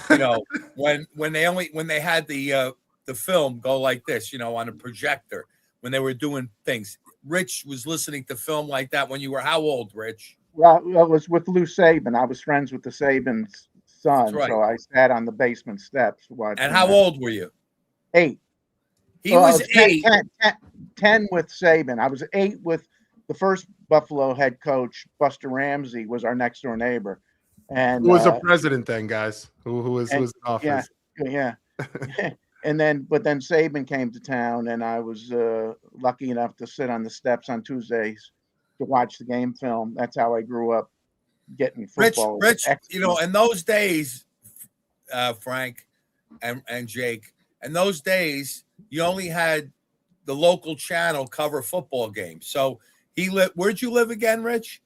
You know, when they had the film go like this, you know, on a projector when they were doing things. Rich was listening to film like that when you were how old, Rich? Well, it was with Lou Saban. I was friends with the Saban's son, right. so I sat on the basement steps watching. And how old were you? 8. He was 8. 10 with Saban. I was 8 with the first Buffalo head coach, Buster Ramsey, was our next door neighbor. And who was the president then, guys? Who was in office? Yeah. And then Saban came to town, and I was lucky enough to sit on the steps on Tuesdays to watch the game film. That's how I grew up getting football. Rich, you know, in those days, Frank and Jake, in those days, you only had the local channel cover football games. So he lived. Where'd you live again, Rich?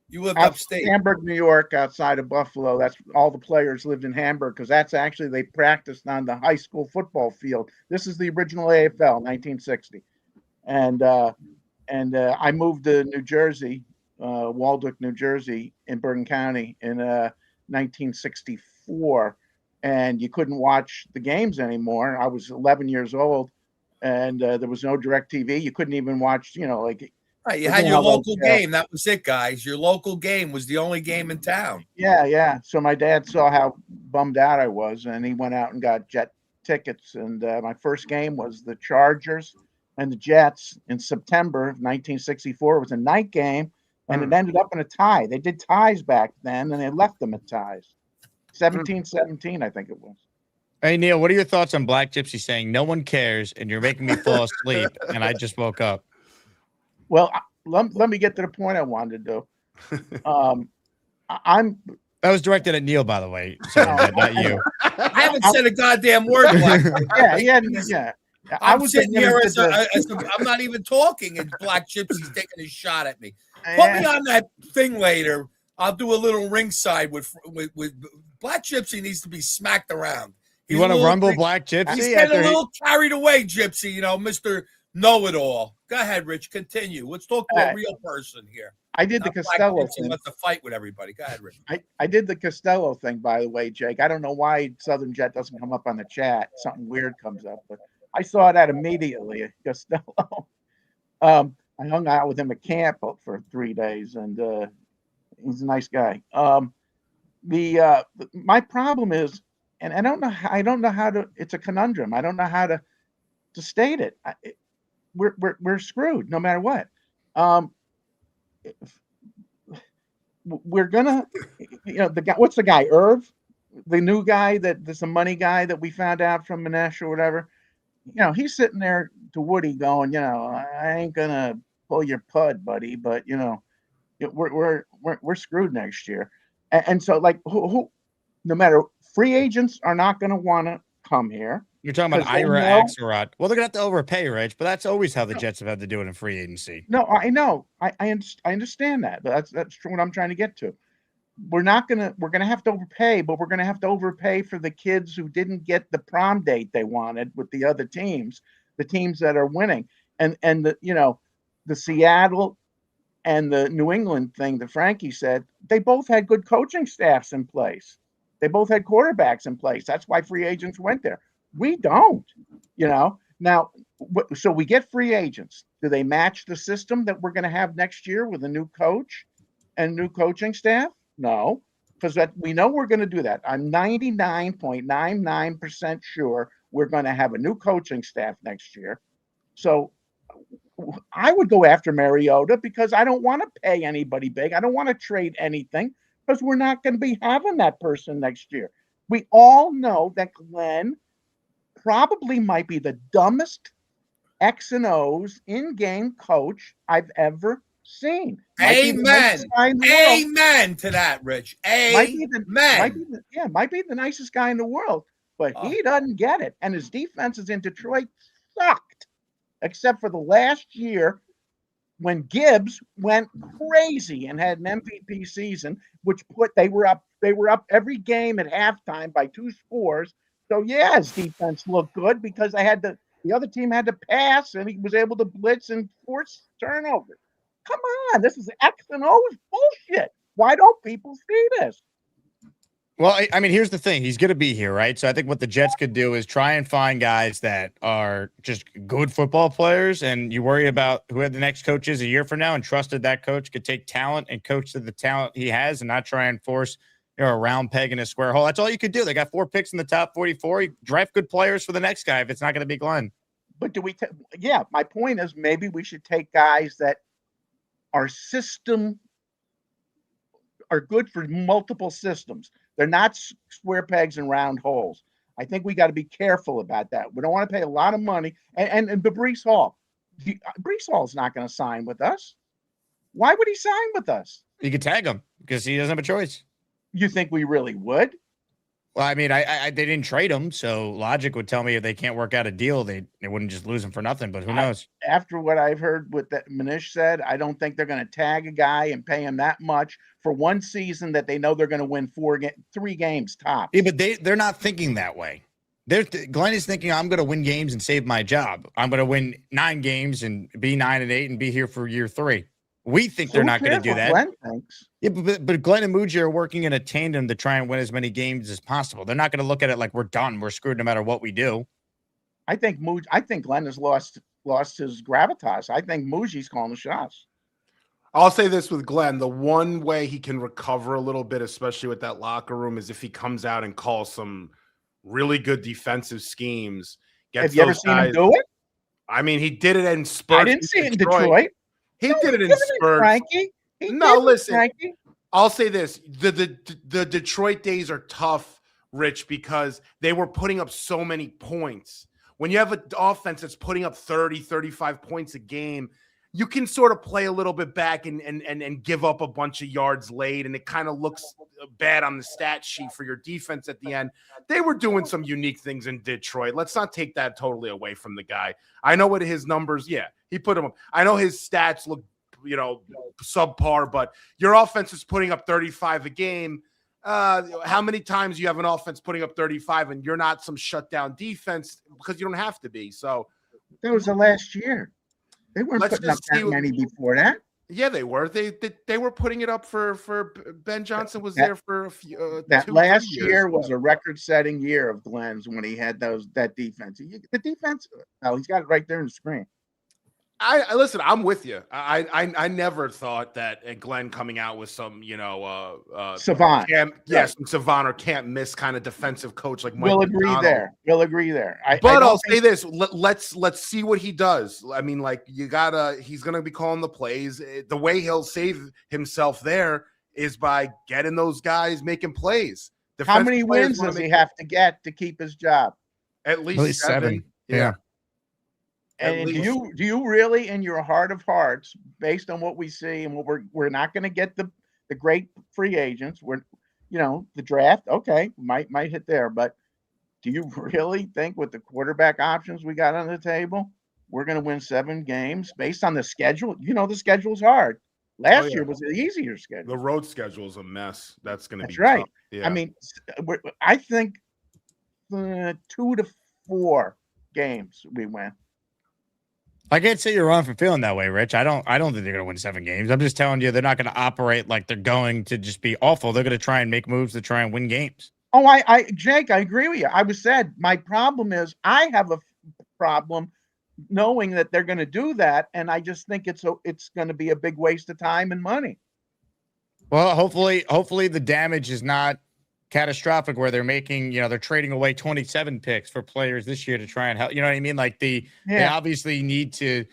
You lived upstate. Hamburg, New York, outside of Buffalo. That's all the players lived in Hamburg because that's actually they practiced on the high school football field. This is the original AFL, 1960, and I moved to New Jersey, Waldock, New Jersey, in Bergen County in 1964, and you couldn't watch the games anymore. I was 11 years old, and there was no DirecTV. You couldn't even watch, you know, like. Right, you had your local game. That was it, guys. Your local game was the only game in town. Yeah. So my dad saw how bummed out I was, and he went out and got jet tickets. And my first game was the Chargers and the Jets in September of 1964. It was a night game, and it ended up in a tie. They did ties back then, and they left them at ties. 17-17, I think it was. Hey, Neil, what are your thoughts on Black Gypsy saying, "No one cares, and you're making me fall asleep, and I just woke up"? Well, let me get to the point I wanted to do. That was directed at Neil, by the way. Sorry, not you. I haven't said a goddamn word. Yeah. I was sitting here I'm not even talking, and Black Gypsy's taking a shot at me. Put me on that thing later. I'll do a little ringside with Black Gypsy needs to be smacked around. You want to rumble Black Gypsy? He's getting a little carried away, Gypsy. You know, Mr. Know-it-all. Go ahead, Rich. Continue. Let's talk to a real person here. I did the Costello thing. Wants to fight with everybody. Go ahead, Rich. I did the Costello thing, by the way, Jake. I don't know why Southern Jet doesn't come up on the chat. Something weird comes up, but I saw that immediately. Costello. I hung out with him at camp for 3 days, and he's a nice guy. My problem is, and I don't know how to. It's a conundrum. I don't know how to state it. We're screwed no matter what. We're gonna, you know, the guy. What's the guy? Irv, the new guy there's a money guy that we found out from Manesh or whatever. You know, he's sitting there to Woody going, you know, I ain't gonna pull your pud, buddy, but you know, we're screwed next year. And so, like, who, no matter, free agents are not going to want to come here. You're talking about Ira Axelrod. Well, they're going to have to overpay, Rich, but that's always how the Jets have had to do it in free agency. No, I know. I understand that, but that's true what I'm trying to get to. We're going to have to overpay, but we're going to have to overpay for the kids who didn't get the prom date they wanted with the other teams, the teams that are winning. And the Seattle and the New England thing that Frankie said, they both had good coaching staffs in place. They both had quarterbacks in place. That's why free agents went there. We don't, Now, so we get free agents. Do they match the system that we're going to have next year with a new coach and new coaching staff? No, because we know we're going to do that. I'm 99.99% sure we're going to have a new coaching staff next year. So I would go after Mariota because I don't want to pay anybody big. I don't want to trade anything because we're not going to be having that person next year. We all know that Glenn probably might be the dumbest X and O's in-game coach I've ever seen. Amen. Amen to that, Rich. Might be the nicest guy in the world, but he doesn't get it. And his defenses in Detroit sucked, except for the last year when Gibbs went crazy and had an MVP season, which they were up every game at halftime by 2 scores. So yeah, his defense looked good because the other team had to pass and he was able to blitz and force turnovers. Come on, this is X and O's bullshit. Why don't people see this? Well, I mean, here's the thing. He's going to be here, right? So I think what the Jets could do is try and find guys that are just good football players, and you worry about who the next coach is a year from now and trusted that coach could take talent and coach to the talent he has and not try and force a round peg in a square hole. That's all you could do. They got 4 picks in the top 44. You draft good players for the next guy if it's not going to be Glenn. But do we yeah, my point is maybe we should take guys that are good for multiple systems. They're not square pegs and round holes. I think we got to be careful about that. We don't want to pay a lot of money. And Breece Hall. Breece Hall's not going to sign with us. Why would he sign with us? You could tag him because he doesn't have a choice. You think we really would? Well, I mean, they didn't trade him, so logic would tell me if they can't work out a deal, they wouldn't just lose him for nothing. But who knows? After what I've heard, what that Manish said, I don't think they're going to tag a guy and pay him that much for one season that they know they're going to win 3 games tops. Yeah, but they're not thinking that way. Glenn is thinking, I'm going to win games and save my job. I'm going to win 9 games and be 9-8 and be here for year 3. We think they're not going to do that. Glenn thinks. Yeah, but Glenn and Muji are working in a tandem to try and win as many games as possible. They're not going to look at it like we're done. We're screwed no matter what we do. I think Glenn has lost his gravitas. I think Muji's calling the shots. I'll say this with Glenn. The one way he can recover a little bit, especially with that locker room, is if he comes out and calls some really good defensive schemes. Have you ever seen him do it? I mean, he did it in spurts. I didn't see it in Detroit. He did it in spurts. Frankie. Listen. Frankie. I'll say this. The Detroit days are tough, Rich, because they were putting up so many points. When you have an offense that's putting up 30, 35 points a game, you can sort of play a little bit back and give up a bunch of yards late, and it kind of looks bad on the stat sheet for your defense at the end. They were doing some unique things in Detroit. Let's not take that totally away from the guy. I know what his numbers, he put them up. I know his stats look, subpar, but your offense is putting up 35 a game. How many times do you have an offense putting up 35 and you're not some shutdown defense because you don't have to be? So that was the last year. They weren't putting up that many before that. Yeah, they were. They were putting it up for Ben Johnson was there for a few. That last year was a record-setting year of Glenn's when he had that defense. The defense. Oh, he's got it right there in the screen. I listen. I'm with you. I never thought that Glenn coming out with some savant, some savant or can't miss kind of defensive coach like Mike. We'll agree there. But I'll say this: let's see what he does. I mean, like he's gonna be calling the plays. The way he'll save himself there is by getting those guys making plays. How many wins does he have to get to keep his job? At least 7. Yeah. And do you really, in your heart of hearts, based on what we see and what we're not going to get the great free agents, the draft, okay, might hit there, but do you really think with the quarterback options we got on the table, we're going to win 7 games based on the schedule? The schedule's hard. Last year was an easier schedule. The road schedule is a mess. That's going to be right. Tough. Yeah. I mean, I think 2 to 4 games we win. I can't say you're wrong for feeling that way, Rich. I don't think they're going to win 7 games. I'm just telling you they're not going to operate like they're going to just be awful. They're going to try and make moves to try and win games. Oh, Jake, I agree with you. I was said my problem is I have a problem knowing that they're going to do that, and I just think it's going to be a big waste of time and money. Well, hopefully the damage is not catastrophic where they're making, they're trading away 27 picks for players this year to try and help. You know what I mean? Like they obviously need to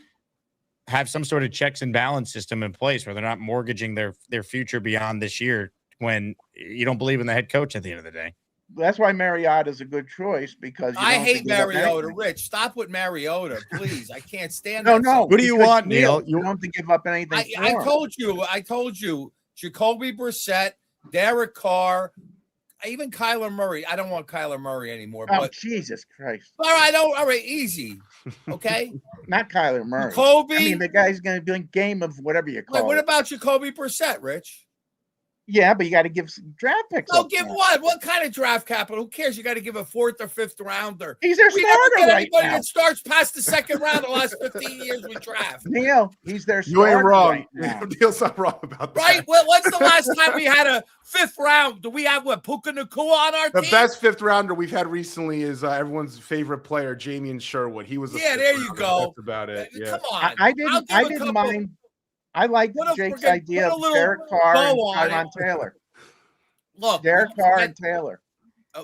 have some sort of checks and balance system in place where they're not mortgaging their future beyond this year when you don't believe in the head coach at the end of the day. That's why Mariota is a good choice because I hate Mariota. Rich, stop with Mariota, please. I can't stand that. No. What do you want, Neil? You don't have to give up anything. I told you, Jacoby Brissett, Derek Carr, even Kyler Murray. I don't want Kyler Murray anymore. Oh, but Jesus Christ. All right, easy. Okay? Not Kyler Murray. Jacoby. I mean, the guy's going to be in game of whatever you call it. What about Jacoby Brissett, Rich? Yeah, but you got to give some draft picks. No, give what? What kind of draft capital? Who cares? You got to give a 4th or 5th rounder. He's their We never starter get right anybody now. that starts past the 2nd round the last 15 years we draft. Neil, he's their You ain't starter wrong. right now. Neil's not wrong about that. Right? Well, when's the last time we had a 5th round? Do we have Puka Nacua on our The team? best 5th rounder we've had recently is everyone's favorite player, Jamie Sherwood. He was there you go. That's about it. Yeah. Come on. I didn't mind. I like Jake's idea of Derek Carr and Tyron Taylor. Look, Derek Carr and Taylor.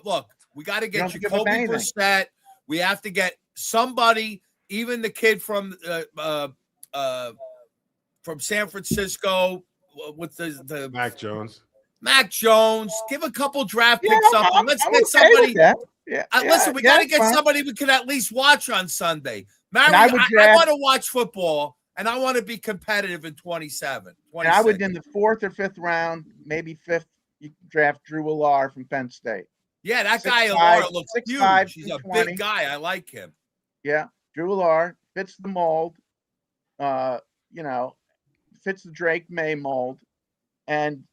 Look, we got to You don't get give up Jacoby anything. Brissett. We have to get somebody, even the kid from San Francisco with the Mac Jones. Mac Jones. Give a couple draft Yeah, picks up. I'm Let's okay get with somebody. that. Yeah, Listen, we got to that's get fine. somebody we could at least watch on Sunday. And Mary, I would I draft- want to watch football, and I want to be competitive in 27. And I would 26. in the 4th or 5th round, maybe 5th, you can draft Drew Allar from Penn State. Yeah, that 6'5", guy Alora looks 6'5", huge. He's a 220. big guy. I like him. Yeah, Drew Allar fits the mold. Fits the Drake May mold, and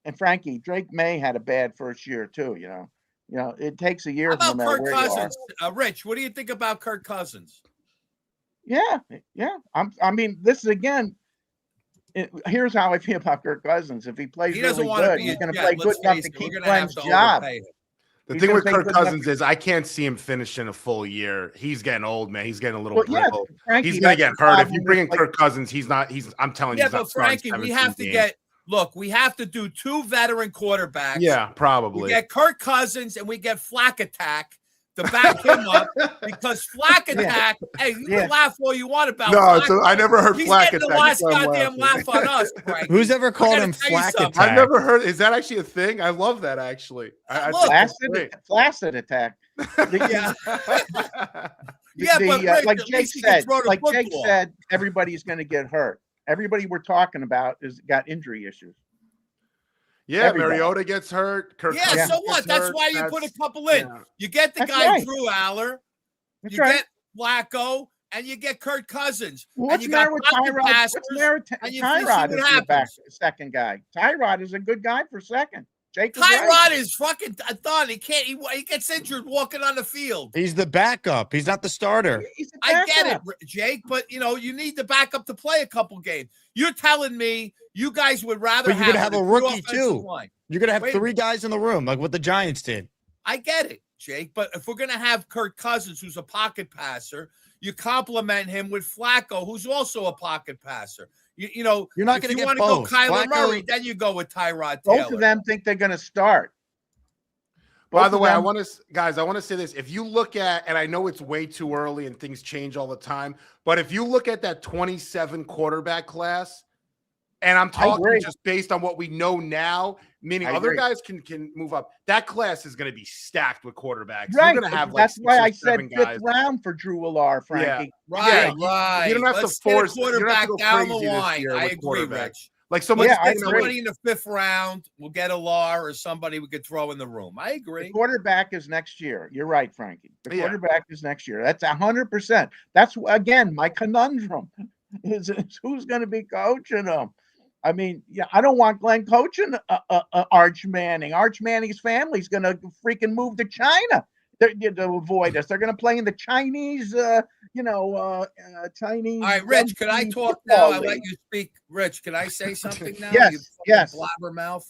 and Frankie, Drake May had a bad first year too. It takes a year. How no about matter Kirk where you are. Cousins? Rich, what do you think about Kirk Cousins? Yeah. I mean, this is again. Here's how I feel about Kirk Cousins. If he plays He doesn't really want to good, be he's a going to Jet. play Let's good enough face to it, we're keep gonna have Glenn's to job. overpay him. The He's thing gonna with play Kirk good enough Cousins is I can't see him finishing a full year. He's getting old, man. He's getting a little Well, yeah, brittle. Frankie, He's gonna that's get the hurt. If problem you bring in with, Kirk Cousins, he's not. I'm telling you, Yeah, he's not but starting Frankie, we 17 have to games. we have to do 2 veteran quarterbacks. Yeah, We probably. get Kirk Cousins and we get Flack Attack to back him up because Flack Attack, hey, you can laugh all you want about No, Flack. I never heard He's Flack getting Attack. the last That's why I'm goddamn laugh on us, Frankie. Who's ever called gotta him tell you Flack something. Attack? I've never heard. Is that actually a thing? I love that actually. I think it's Flaccid attack. Yeah. Yeah, but Rick, like at Jake least he can said, throw the football. everybody's going to get hurt. Everybody we're talking about is got injury issues. Yeah, Everybody. Mariota gets hurt. Kirk Yeah, Cousins so what? gets That's hurt. why you put a couple in. yeah. You get the That's guy right. Drew Aller, That's you right. get Flacco, and you get Kirk Cousins. Well, and what's you the got matter with pocket Tyrod? passers, What's the matter with and you see Tyrod? what Is the happens. second guy. Tyrod is a good guy for second. Jake was Tyrod right. is fucking a thought. He can't. He gets injured walking on the field. He's the backup. He's not the starter. He's a I get it, backup. Jake, but you need the backup to play a couple games. You're telling me you guys would rather But you're gonna have a good rookie offensive too. line. You're gonna have Wait a 3 guys in the room, like what the Giants did. I get it, Jake, but if we're gonna have Kirk Cousins, who's a pocket passer, you complement him with Flacco, who's also a pocket passer. You're not gonna if you get want to both. go Kyler Flacco- Murray, then you go with Tyrod Taylor. Both of them think they're going to start. By Both the of way, I them- want to say this. If you look at, and I know it's way too early and things change all the time, but if you look at that 27 quarterback class, and I'm talking agree. just based on what we know now, meaning I other agree. guys can move up, that class is going to be stacked with quarterbacks. Right. You're going to have like That's why 6 or I said 7 fifth guys. round for Drew Allar, Frankie. Right, Yeah, right. you don't have to Let's force- get a you don't have to quarterback go down the crazy this line. year I with agree, quarterback. Rich. Like somebody, Yeah, I Get agree. somebody in the 5th round. We'll get a Lar or somebody we could throw in the room. I The agree. quarterback is next year. You're right, Frankie. The Yeah. quarterback is next year. That's 100%. That's again my conundrum is who's going to be coaching them. I mean, yeah, I don't want Glenn coaching Arch Manning. Arch Manning's family's going to freaking move to China to avoid us. They're going to play in the Chinese, Chinese. All right, Rich, can I rugby talk football now? I let league. you speak. Rich, can I say something now? Yes, You fucking yes. blabbermouth.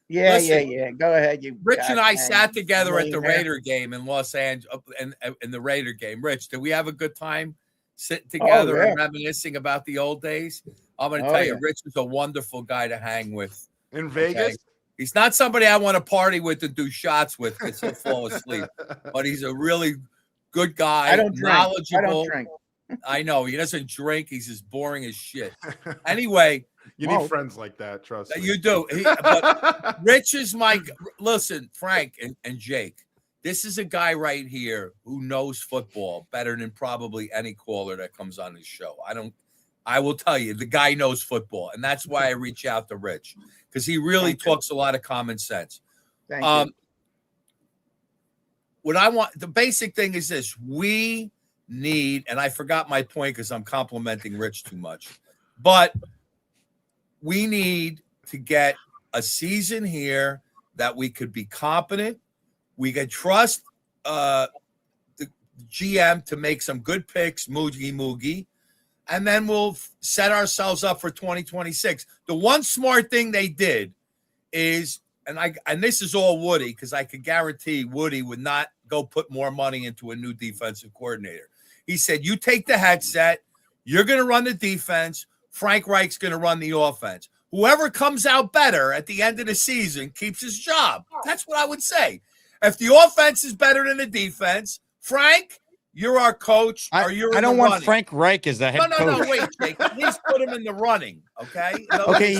Yeah, Listen, yeah. Go ahead, you. Rich and I goddamn sat together at the millionaire. Raider game in Los Angeles, and in the Raider game. Rich, did we have a good time sitting together and reminiscing about the old days? I'm going to tell you, yeah. Rich is a wonderful guy to hang with. in Vegas. He's not somebody I want to party with and do shots with because he'll fall asleep. But he's a really good guy, I don't drink. knowledgeable. I don't drink. I know he doesn't drink. He's as boring as shit. Anyway, You need friends like that, trust me. you do. But Rich is my listen, Frank and Jake. This is a guy right here who knows football better than probably any caller that comes on his show. I will tell you, the guy knows football, and that's why I reach out to Rich because he really talks a lot of common sense. Thank you. What I want, the basic thing is this: we need, and I forgot my point because I'm complimenting Rich too much, but we need to get a season here that we could be competent. We could trust the GM to make some good picks, Moogie, and then we'll set ourselves up for 2026. The one smart thing they did is, and this is all Woody, because I could guarantee Woody would not go put more money into a new defensive coordinator. He said, you take the headset, you're going to run the defense, Frank Reich's going to run the offense. Whoever comes out better at the end of the season keeps his job. That's what I would say. If the offense is better than the defense, Frank, you're our coach. I don't want Frank Reich as the head coach. No, wait, Jake. At least put him in the running, okay? Okay,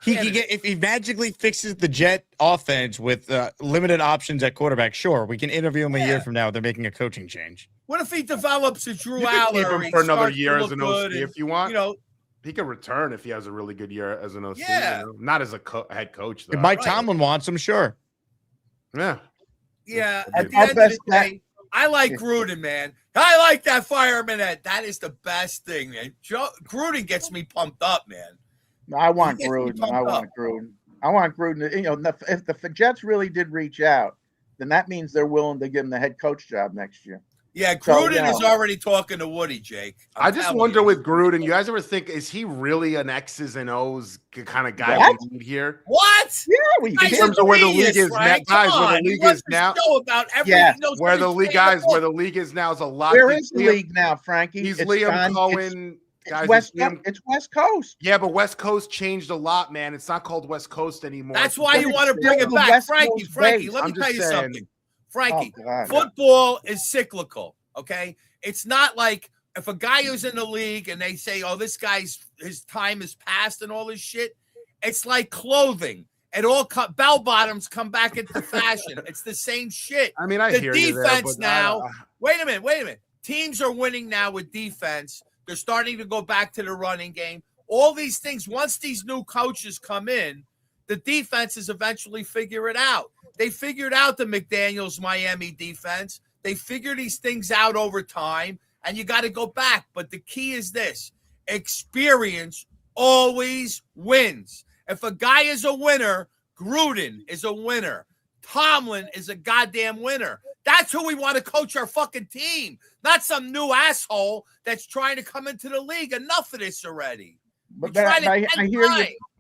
he can get, if he magically fixes the Jet offense with limited options at quarterback, sure, we can interview him a year from now. They're making a coaching change. What if he develops a Drew You Aller? can keep him for another year as an OC and, if you want. You know, he could return if he has a really good year as an OC. Yeah. You know? Not as a head coach, though. If Mike Tomlin wants him, sure. Yeah. Yeah. At the end of the day, I like Gruden, man. I like that fireman. That is the best thing, man. Gruden gets me pumped up, man. I want Gruden. I want Gruden. You know, if the Jets really did reach out, then that means they're willing to give him the head coach job next year. Yeah, Gruden is already talking to Woody, Jake. I just wonder with Gruden, you guys ever think, is he really an X's and O's kind of guy we need here? What? Yeah, in terms of where the league is now, guys, where the league is now. Where the league, guys, where the league is now is a lot. Where is the league now, Frankie? He's Liam Cohen. Guys, it's West Coast. Yeah, but West Coast changed a lot, man. It's not called West Coast anymore. That's why you want to bring it back. Frankie, let me tell you something. Frankie, football is cyclical, okay? It's not like if a guy who's in the league and they say, oh, this guy's, his time is past and all this shit, it's like clothing. It all bell bottoms come back into fashion. It's the same shit. I mean, I the hear defense you there, now. Wait a minute. Teams are winning now with defense. They're starting to go back to the running game. All these things, once these new coaches come in, the defenses eventually figure it out. They figured out the McDaniels Miami defense. They figure these things out over time, and you got to go back. But the key is this: experience always wins. If a guy is a winner, Gruden is a winner. Tomlin is a goddamn winner. That's who we want to coach our fucking team, not some new asshole that's trying to come into the league. Enough of this already. But I hear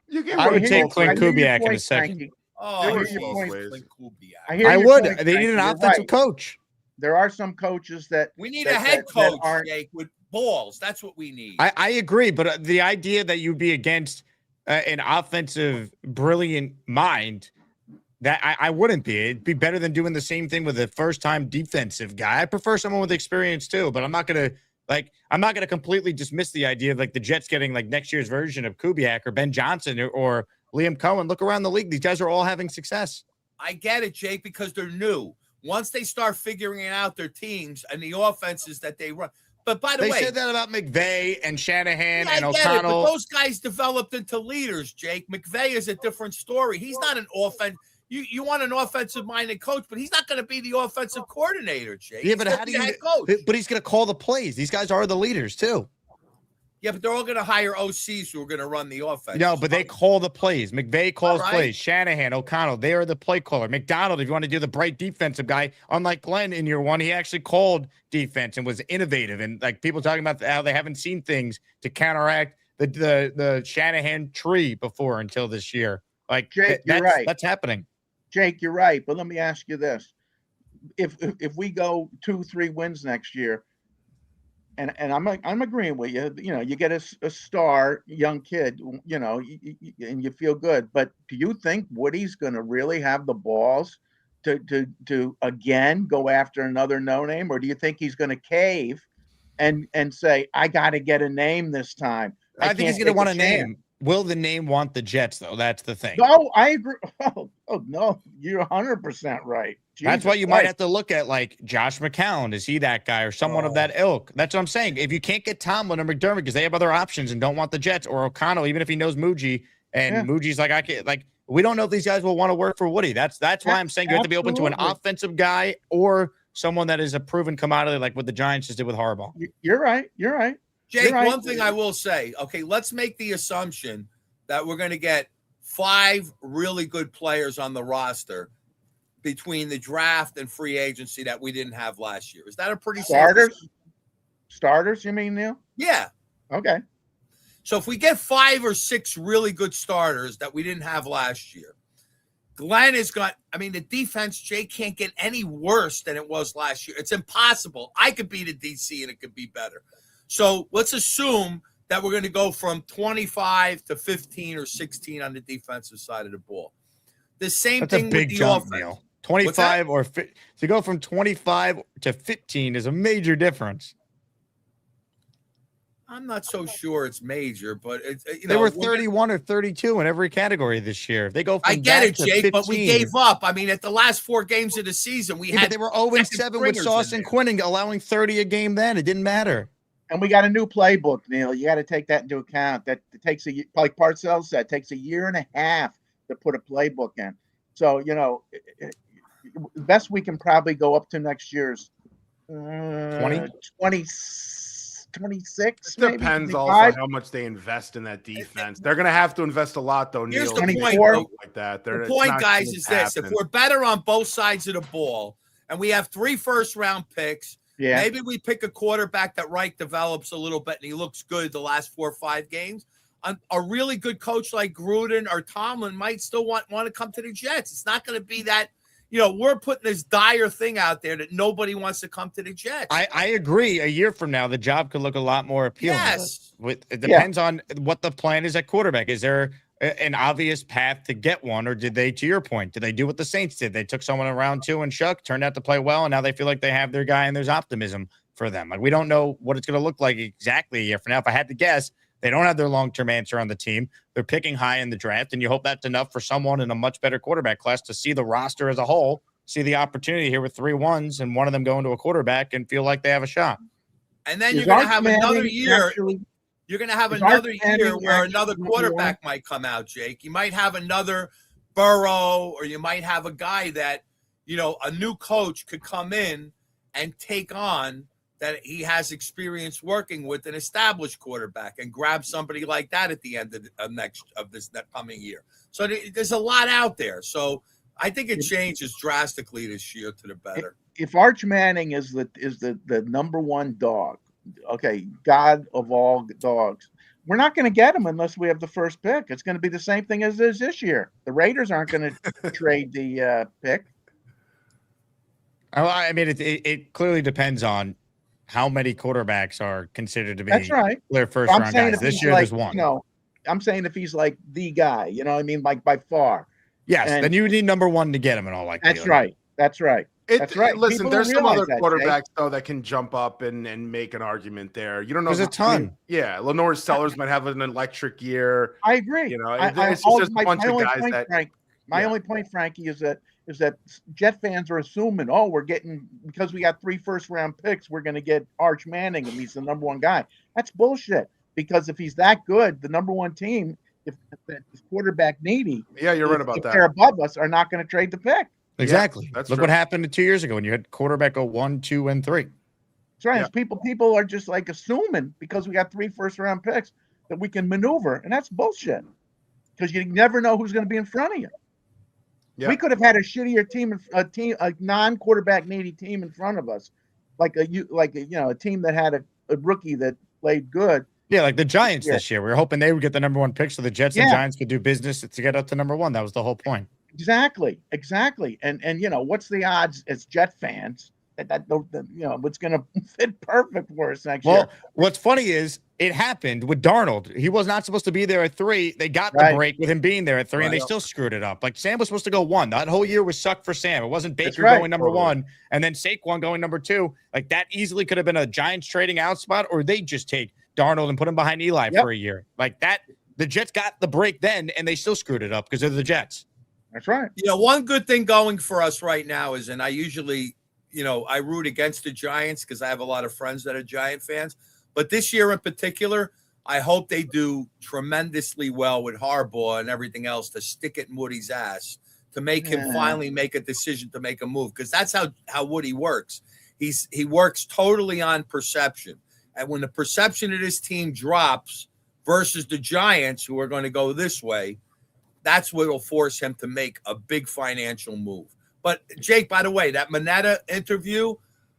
you. I would take Clint Kubiak in a second. Frankie. Oh, I would. Point, they need an offensive coach. There are some coaches that we need a head coach, Jake, with balls. That's what we need. I agree, but the idea that you'd be against an offensive brilliant mind, that I wouldn't be. It'd be better than doing the same thing with a first-time defensive guy. I prefer someone with experience too, but I'm not gonna completely dismiss the idea of like the Jets getting like next year's version of Kubiak or Ben Johnson or Liam Cohen. Look around the league; these guys are all having success. I get it, Jake, because they're new. Once they start figuring out their teams and the offenses that they run. But by the way, they said that about McVay and Shanahan and I get O'Connell. It, but those guys developed into leaders, Jake. McVay is a different story. He's not an offense. You want an offensive-minded coach, but he's not going to be the offensive coordinator, Jake. Yeah, but how do you? But he's going to call the plays. These guys are the leaders too. Yeah, but they're all going to hire OCs who are going to run the offense. No, but they call the plays. McVay calls right. plays. Shanahan, O'Connell, they are the play caller. McDonald, if you want to do the bright defensive guy, unlike Glenn in year one, he actually called defense and was innovative. And like people talking about how they haven't seen things to counteract the Shanahan tree before until this year. Like Jake, you're right. That's happening. Jake, you're right. But let me ask you this: if we go 2-3 wins next year. And I'm agreeing with you. You know, you get a star young kid, you know, and you feel good. But do you think Woody's going to really have the balls to again go after another no name, or do you think he's going to cave and say, I got to get a name this time? I think he's going to want a name. Will the name want the Jets, though? That's the thing. No, I agree. Oh no, you're 100% right. That's why you might have to look at like Josh McCown. Is he that guy or someone of that ilk? That's what I'm saying. If you can't get Tomlin or McDermott because they have other options and don't want the Jets, or O'Connell, even if he knows Muji and Muji's like, I can't, like, we don't know if these guys will want to work for Woody. That's why I'm saying you have to be open to an offensive guy or someone that is a proven commodity, like what the Giants just did with Harbaugh. You're right. You're right. Jake, one thing I will say, okay, let's make the assumption that we're going to get 5 really good players on the roster between the draft and free agency that we didn't have last year. Is that a pretty starters? Starters, you mean, Neil? Yeah. Okay. So if we get 5 or 6 really good starters that we didn't have last year, Glenn has got, I mean, the defense, Jay, can't get any worse than it was last year. It's impossible. I could beat a DC and it could be better. So let's assume that we're going to go from 25 to 15 or 16 on the defensive side of the ball. The same That's thing a big with the jump, offense. Neil. 25 or to go from 25 to 15 is a major difference. I'm not so sure it's major, but it's, they were 31 or 32 in every category this year. They go from I get it, to Jake, 15. but we gave up. I mean, at the last 4 games of the season, we had they were 0-7 with Sauce and Quinning, allowing 30 a game then. It didn't matter. And we got a new playbook, Neil. You got to take that into account. That it takes like Parcells said, takes a year and a half to put a playbook in. So, the best we can probably go up to next year's 26. It depends also on how much they invest in that defense. They're going to have to invest a lot, though. Here's Neil, the point, like that. The point, guys, is this: if we're better on both sides of the ball, and we have 3 first-round picks, maybe we pick a quarterback that Reich develops a little bit and he looks good the last 4 or 5 games. A really good coach like Gruden or Tomlin might still want to come to the Jets. It's not going to be that. We're putting this dire thing out there that nobody wants to come to the Jets. I agree. A year from now, the job could look a lot more appealing. Yes. It depends on what the plan is at quarterback. Is there an obvious path to get one, or did they, to your point, did they do what the Saints did? They took someone in round 2 and Shuck, turned out to play well, and now they feel like they have their guy and there's optimism for them. Like, we don't know what it's going to look like exactly a year from now. If I had to guess, they don't have their long-term answer on the team. They're picking high in the draft, and you hope that's enough for someone in a much better quarterback class to see the roster as a whole, see the opportunity here with 3 ones and one of them going to a quarterback and feel like they have a shot. And then you're going to have another year. You're going to have another year where another quarterback might come out, Jake. You might have another Burrow, or you might have a guy that, a new coach could come in and take on that he has experience working with an established quarterback and grab somebody like that at the end of this coming year. So there's a lot out there. So I think it changes drastically this year to the better. If Arch Manning is the number 1 dog, okay, God of all dogs, we're not going to get him unless we have the first pick. It's going to be the same thing as this year. The Raiders aren't going to trade the pick. I mean, it clearly depends on how many quarterbacks are considered to be their first-round guys. This year, there's one. I'm saying if he's like the guy, like by far. Yes, then you need number 1 to get him and all like that. That's right. That's right. Listen, People there's some other quarterbacks, Jake. though, that can jump up and make an argument there. You don't know. There's a ton. Lenore Sellers might have an electric year. I agree. It's just a bunch of guys that. My only point, Frankie, is that Jet fans are assuming, we're getting, because we got 3 first-round picks, we're going to get Arch Manning and he's the number 1 guy. That's bullshit. Because if he's that good, the number 1 team, if it's quarterback needy, you're right about if that. they're above us, are not going to trade the pick. Exactly. That's Look true. what happened 2 years ago when you had quarterback go 1, 2, and 3. That's right. People are just like assuming because we got 3 first-round picks that we can maneuver, and that's bullshit. Because you never know who's going to be in front of you. Yeah. We could have had a shittier team, a non-quarterback needy team in front of us, like a team that had a rookie that played good. Yeah, like the Giants this year. We were hoping they would get the number 1 pick so the Jets and Giants could do business to get up to number 1. That was the whole point. Exactly. And what's the odds as Jet fans that what's going to fit perfect for us next year? Well, what's funny is it happened with Darnold. He was not supposed to be there at 3. They got the break with him being there at 3, and they still screwed it up. Like, Sam was supposed to go 1. That whole year was sucked for Sam. It wasn't Baker going number 1 and then Saquon going number 2. Like, that easily could have been a Giants trading out spot, or they just take Darnold and put him behind Eli for a year. Like that, the Jets got the break then, and they still screwed it up because they're the Jets. That's right. One good thing going for us right now is, and I usually, I root against the Giants because I have a lot of friends that are Giant fans. But this year in particular, I hope they do tremendously well with Harbaugh and everything else to stick it in Woody's ass to make him finally make a decision to make a move. Because that's how Woody works. He works totally on perception. And when the perception of this team drops versus the Giants, who are going to go this way, that's what will force him to make a big financial move. But Jake, by the way, that Mineta interview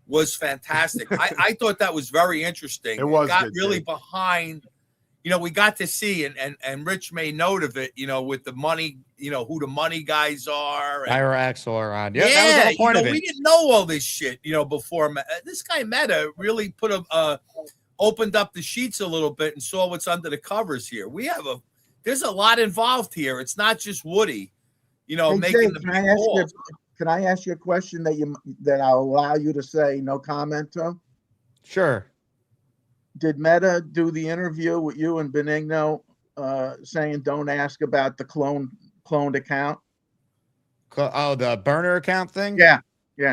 was fantastic. I thought that was very interesting. It was got good, really Jake. behind. We got to see, and Rich made note of it, with the money, who the money guys are. Iraq's all around. Yeah, Yeah, that was the whole point of it. we didn't know all this shit, before. This guy Meta really opened up the sheets a little bit and saw what's under the covers here. There's a lot involved here. It's not just Woody, Hey, making Jake, the big calls. can I ask you a question that I'll allow you to say no comment to? Sure. Did Meta do the interview with you and Benigno saying don't ask about the cloned account? Oh, the burner account thing? Yeah.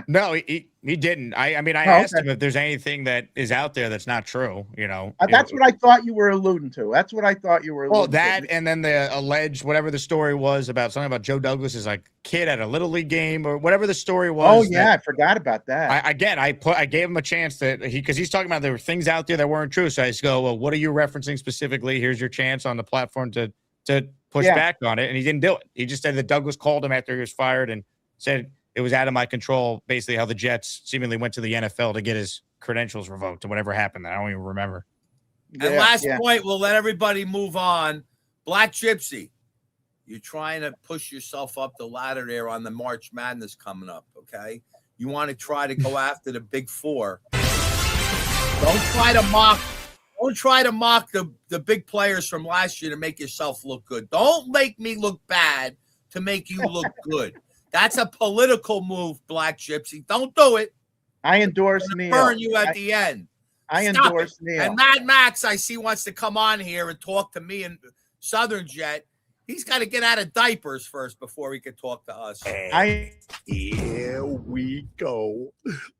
No, he didn't. I mean, I asked him if there's anything that is out there that's not true, That's what I thought you were alluding to. That's what I thought you were alluding Well, that to. and then the alleged whatever the story was about something about Joe Douglas's kid at a little league game or whatever the story was. Oh yeah, I forgot about that. I gave him a chance because he's talking about there were things out there that weren't true. So I just go, well, what are you referencing specifically? Here's your chance on the platform to push back on it, and he didn't do it. He just said that Douglas called him after he was fired and said it was out of my control. Basically, how the Jets seemingly went to the NFL to get his credentials revoked or whatever happened. I don't even remember. And last point, we'll let everybody move on. Black Gypsy, you're trying to push yourself up the ladder there on the March Madness coming up, okay? You want to try to go after the Big Four. Don't try to mock the big players from last year to make yourself look good. Don't make me look bad to make you look good. That's a political move, Black Gypsy. Don't do it. I endorse Neil. Burn you at the end. I Stop endorse it. Neil. And Mad Max, I see, wants to come on here and talk to me and Southern Jet. He's got to get out of diapers first before he can talk to us. Here we go.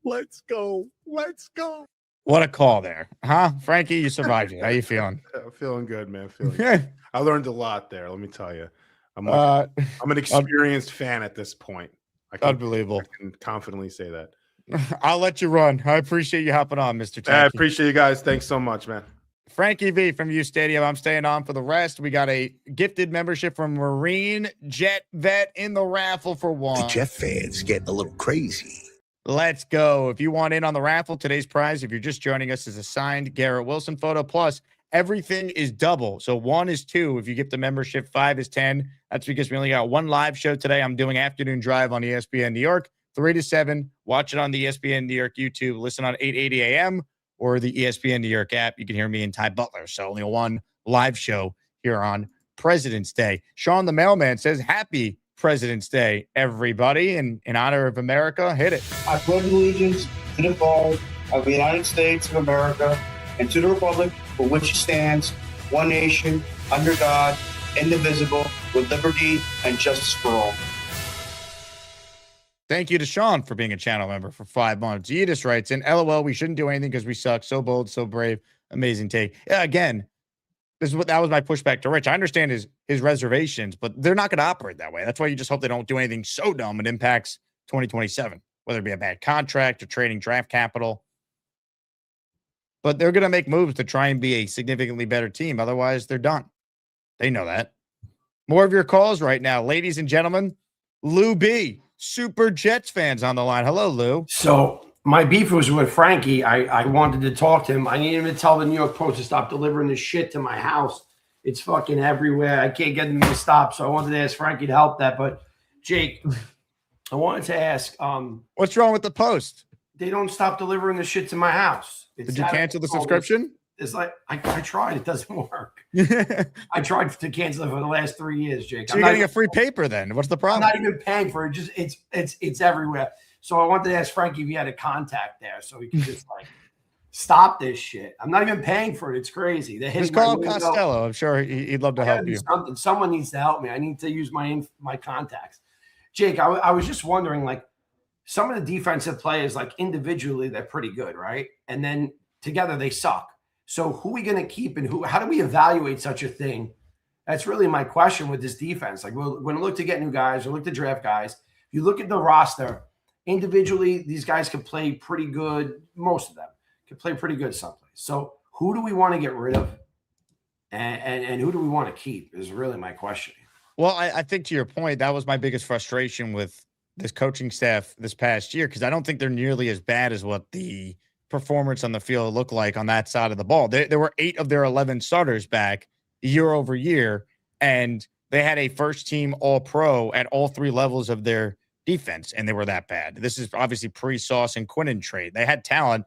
Let's go. What a call there, huh? Frankie, you survived it. How you feeling? I'm feeling good, man. Feeling good. I learned a lot there. Let me tell you. I'm an experienced fan at this point. Unbelievable. I can confidently say that. I'll let you run. I appreciate you hopping on, Mr. Tanky. I appreciate you guys. Thanks so much, man. Frankie V from uStadium. I'm staying on for the rest. We got a gifted membership from Marine Jet Vet in the raffle for one. The Jet fans getting a little crazy. Let's go. If you want in on the raffle, today's prize, if you're just joining us, is a signed Garrett Wilson photo. Plus, everything is double. So 1 is 2. If you get the membership, 5 is 10. That's because we only got one live show today. I'm doing Afternoon Drive on ESPN New York, 3 to 7. Watch it on the ESPN New York YouTube. Listen on 8:80 a.m. or the ESPN New York app. You can hear me and Ty Butler. So only one live show here on President's Day. Sean the Mailman says, happy President's Day, everybody. And in honor of America, hit it. I pledge allegiance to the flag of the United States of America and to the republic for which it stands, one nation, under God, indivisible, with liberty and justice for all. Thank you to Sean for being a channel member for 5 months. Yidis writes in, LOL, we shouldn't do anything because we suck. So bold, so brave. Amazing take. Yeah, again, that was my pushback to Rich. I understand his reservations, but they're not going to operate that way. That's why you just hope they don't do anything so dumb it impacts 2027, whether it be a bad contract or trading draft capital. But they're going to make moves to try and be a significantly better team. Otherwise, they're done. They know that. More of your calls right now. Ladies and gentlemen, Lou B, Super Jets fans on the line. Hello, Lou. So my beef was with Frankie. I wanted to talk to him. I need him to tell the New York Post to stop delivering this shit to my house. It's fucking everywhere. I can't get them to stop. So I wanted to ask Frankie to help that. But Jake, I wanted to ask, what's wrong with the Post? They don't stop delivering the shit to my house. Did you cancel the subscription? It's like I tried. It doesn't work. I tried to cancel it for the last 3 years, Jake. So you're getting a free paper then. What's the problem? I'm not even paying for it. Just it's everywhere. So I wanted to ask Frankie if he had a contact there so he could just stop this shit. I'm not even paying for it. It's crazy. Just call Costello. I'm sure he'd love to help you. Someone needs to help me. I need to use my contacts. Jake, I was just wondering, some of the defensive players, individually, they're pretty good, right? And then together they suck. So who are we going to keep and how do we evaluate such a thing? That's really my question with this defense. We're going to look to get new guys or look to draft guys. If you look at the roster, individually, these guys can play pretty good. Most of them can play pretty good someplace. So who do we want to get rid of? And who do we want to keep is really my question. Well, I think to your point, that was my biggest frustration with this coaching staff this past year, because I don't think they're nearly as bad as what the performance on the field looked like on that side of the ball. There were 8 of their 11 starters back year over year, and they had a first-team All-Pro at all 3 levels of their defense, and they were that bad. This is obviously pre-Sauce and Quinnen trade. They had talent.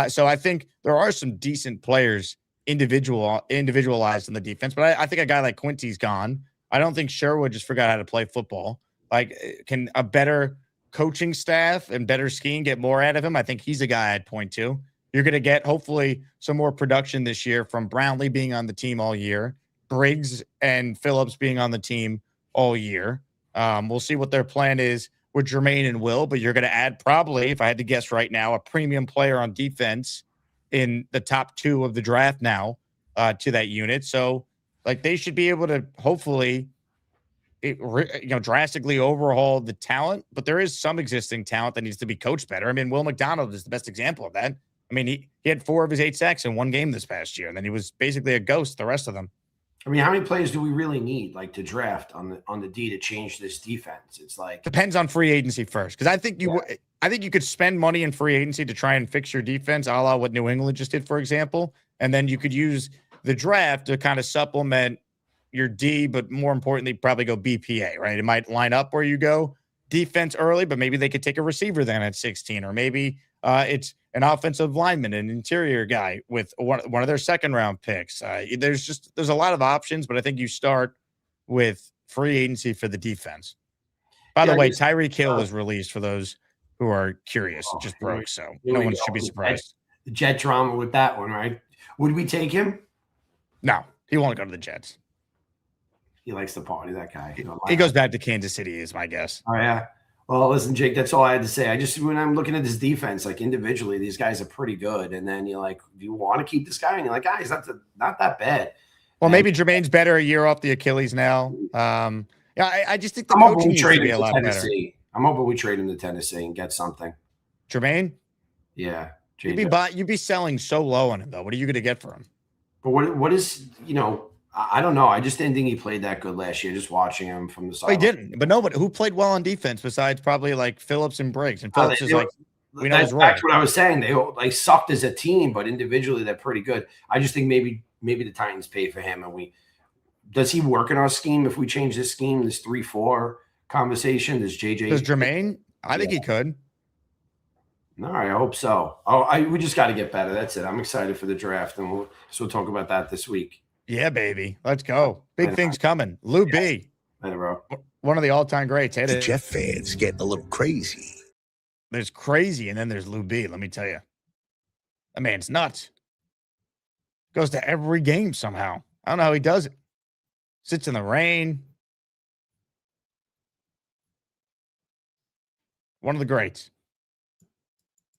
So I think there are some decent players individualized in the defense, but I think a guy like Quincy's gone. I don't think Sherwood just forgot how to play football. Like, can a better coaching staff and better scheme get more out of him? I think he's a guy I'd point to. You're going to get, hopefully, some more production this year from Brownlee being on the team all year, Briggs and Phillips being on the team all year. We'll see what their plan is with Jermaine and Will, but you're going to add probably, if I had to guess right now, a premium player on defense in the top 2 of the draft now to that unit. So, like, they should be able to hopefully drastically overhaul the talent, but there is some existing talent that needs to be coached better. I mean, Will McDonald is the best example of that. I mean, he had 4 of his 8 sacks in one game this past year, and then he was basically a ghost the rest of them. I mean, how many players do we really need, like, to draft on the D to change this defense? It's like, depends on free agency first, because I think you could spend money in free agency to try and fix your defense, a la what New England just did, for example, and then you could use the draft to kind of supplement your D, but more importantly, probably go BPA, right? It might line up where you go defense early, but maybe they could take a receiver then at 16, or maybe it's an offensive lineman, an interior guy with one of their second-round picks. There's a lot of options, but I think you start with free agency for the defense. By the way, Tyreek Hill was released for those who are curious. It just broke, so no one should be surprised. The Jet drama with that one, right? Would we take him? No, he won't go to the Jets. He likes to party, that guy. He goes back to Kansas City, is my guess. Oh, yeah. Well, listen, Jake, that's all I had to say. When I'm looking at this defense, like, individually, these guys are pretty good. And then you're like, do you want to keep this guy? And you're like, he's not that bad. Well, maybe Jermaine's better a year off the Achilles now. I just think the coaching needs to be a lot better. I'm hoping we trade him to Tennessee and get something. Jermaine? Yeah. You'd be selling so low on him, though. What are you going to get for him? But what is, I don't know. I just didn't think he played that good last year, just watching him from the side. He didn't. But nobody who played well on defense besides probably like Phillips and Briggs. And Phillips is like, we know his role. That's what I was saying. They sucked as a team, but individually they're pretty good. I just think maybe the Titans pay for him, and does he work in our scheme if we change this scheme, this 3-4 conversation? Does Jermaine? I think he could. All right, I hope so. We just got to get better. That's it. I'm excited for the draft, and we'll talk about that this week. Yeah, baby. Let's go. Big things coming. Lou B. Later, bro. One of the all-time greats. The Jet fans getting a little crazy. There's crazy, and then there's Lou B. Let me tell you. That man's nuts. Goes to every game somehow. I don't know how he does it. Sits in the rain. One of the greats.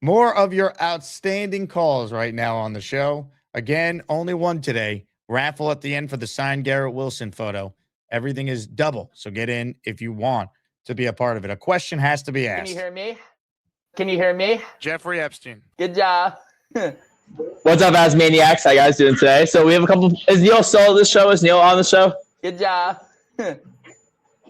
More of your outstanding calls right now on the show. Again, only one today. Raffle at the end for the signed Garrett Wilson photo. Everything is double, so get in if you want to be a part of it. A question has to be asked. Can you hear me? Jeffrey Epstein. Good job. What's up, Asmaniacs? How you guys doing today? So we have a couple. Is Neil still on the show? Is Neil on the show? Good job.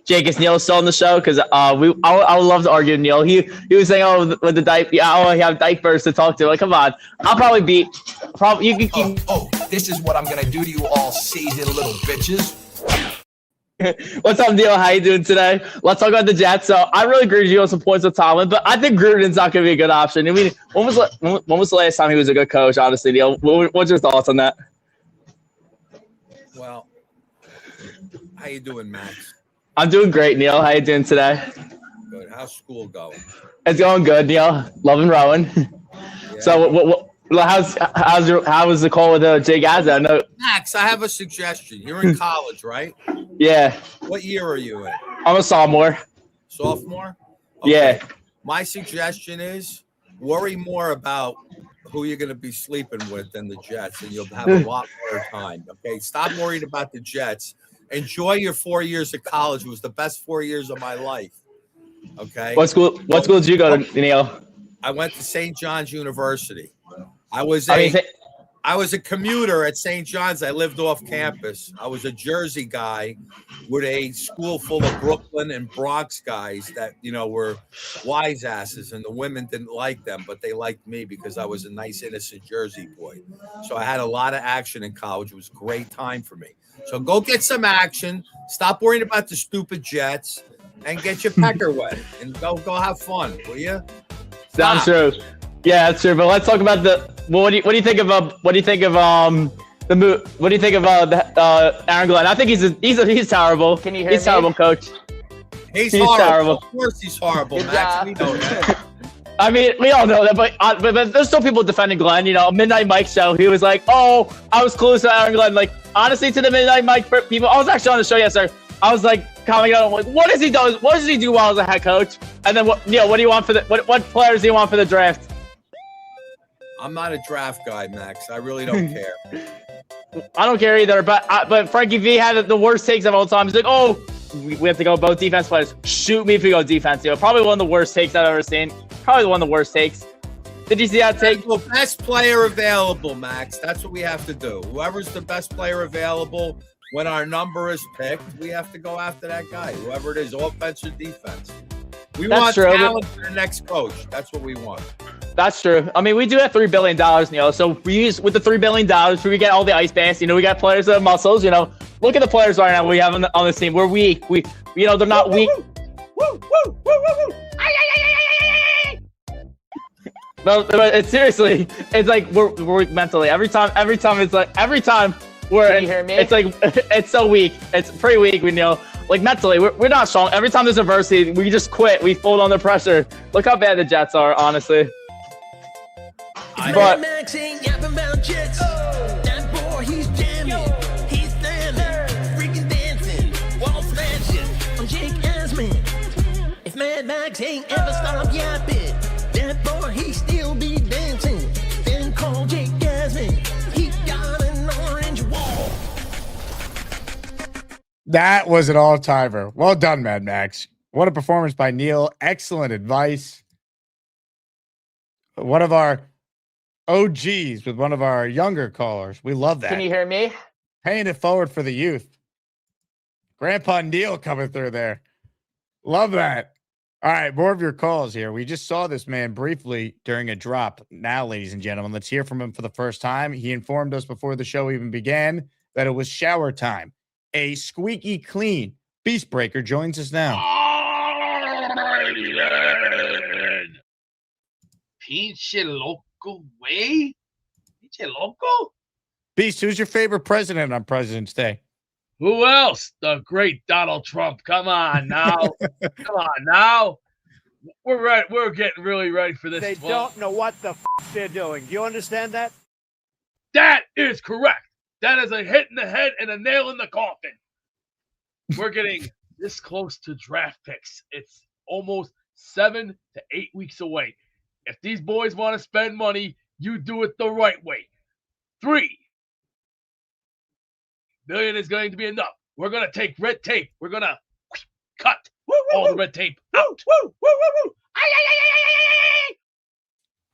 Jake, is Neil still on the show? Because I would love to argue with Neil. He was saying, oh, with the diaper, I have diapers to talk to. Like, come on, I'll probably beat. This is what I'm gonna do to you all season, little bitches. What's up, Neil? How you doing today? Let's talk about the Jets. So I really agree with you on some points with Tomlin, but I think Gruden's not going to be a good option. I mean, when was the last time he was a good coach? Honestly, Neil, what's your thoughts on that? Well, how you doing, Max? I'm doing great, Neil. How you doing today? Good. How's school going? It's going good, Neil. Loving Rowan. Yeah. So how was the call with Jay Gazza? No. Max, I have a suggestion. You're in college, right? Yeah. What year are you in? I'm a sophomore. Sophomore? Yeah. My suggestion is worry more about who you're going to be sleeping with than the Jets, and you'll have a lot more time. Okay? Stop worrying about the Jets. Enjoy your 4 years of college. It was the best 4 years of my life. Okay? What school did you go to, Neil? I went to St. John's University. I I was a commuter at St. John's. I lived off campus. I was a Jersey guy with a school full of Brooklyn and Bronx guys that, were wise asses, and the women didn't like them, but they liked me because I was a nice, innocent Jersey boy. So I had a lot of action in college. It was a great time for me. So go get some action. Stop worrying about the stupid Jets and get your pecker wet and go have fun, will you? Sounds true. Yeah, that's true. But let's talk about what do you think of Aaron Glenn? I think he's terrible. Can you hear He's me? terrible, coach. He's He's horrible. terrible. Of course he's horrible, Max. We know that. I mean, we all know that, but there's still people defending Glenn. Midnight Mike show. He was like, "Oh, I was close to Aaron Glenn." Like, honestly, to the Midnight Mike people, I was actually on the show yesterday. I was like commenting on like, what does he do? What does he do well as a head coach? And then what do you want for what players do you want for the draft? I'm not a draft guy, Max. I really don't care. I don't care either. But Frankie V had the worst takes of all time. He's like, "Oh, we have to go both defense players." Shoot me if we go defense. Probably one of the worst takes I've ever seen. Probably one of the worst takes. Did you see that take? The best player available, Max. That's what we have to do. Whoever's the best player available when our number is picked, we have to go after that guy, whoever it is, offense or defense. We want talent for the next coach. That's what we want. That's true. I mean, we do have $3 billion, so we use with the $3 billion, we get all the ice bands. We got players that have muscles. Look at the players right now we have on this team. We're weak. They're not weak. No, but it's seriously, it's like we're weak mentally. Every time we're. Can you hear me? It's like it's so weak. It's pretty weak. Like mentally, we're not strong. Every time there's adversity, we just quit. We fold under pressure. Look how bad the Jets are, honestly. But Max ain't yapping about Jets. That boy, he's jamming. He's standing, freaking dancing, wall smashing. I'm Jake Asman. If Mad Max ain't ever stopped yapping, that boy, he still be dancing. Then call Jake Asman. He got an orange wall. That was an all-timer. Well done, Mad Max. What a performance by Neil. Excellent advice. One of our OGs with one of our younger callers. We love that. Can you hear me? Paying it forward for the youth. Grandpa Neil coming through there. Love that. All right, more of your calls here. We just saw this man briefly during a drop. Now, ladies and gentlemen, let's hear from him for the first time. He informed us before the show even began that it was shower time. A squeaky clean Beast Breaker joins us now. Pinche loco, way. Pinche loco. Beast, who's your favorite president on President's Day? Who else? The great Donald Trump. Come on now. Come on now. We're ready. We're getting really ready for this. They don't know what the they're doing. Do you understand that? That is correct. That is a hit in the head and a nail in the coffin. We're getting this close to draft picks. It's almost 7 to 8 weeks away. If these boys want to spend money, you do it the right way. $3 billion is going to be enough. We're going to take red tape. We're going to cut all the red tape out.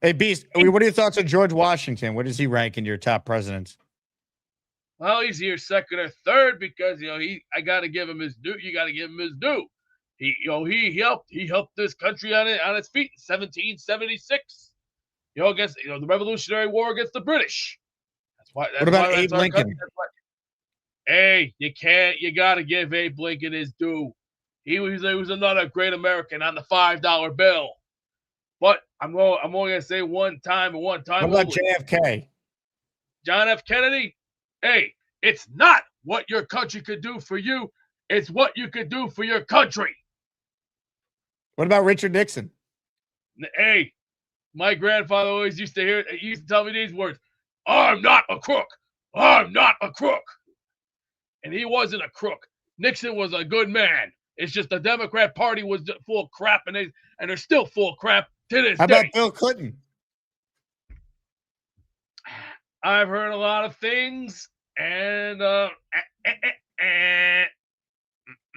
Hey, Beast, what are your thoughts on George Washington? Where does he rank in your top presidents? Well, he's here second or third because I got to give him his due. You got to give him his due. He helped this country on its feet in 1776. Against the Revolutionary War against the British. What about Abe Lincoln? Hey, you got to give Abe Lincoln his due. He was another great American on the $5 bill. But I'm only gonna say one time. What about JFK? John F. Kennedy? Hey, it's not what your country could do for you. It's what you could do for your country. What about Richard Nixon? Hey, my grandfather always used to tell me these words. I'm not a crook. I'm not a crook. And he wasn't a crook. Nixon was a good man. It's just the Democrat Party was full of crap, and they're still full of crap to this day. How about Bill Clinton? I've heard a lot of things, and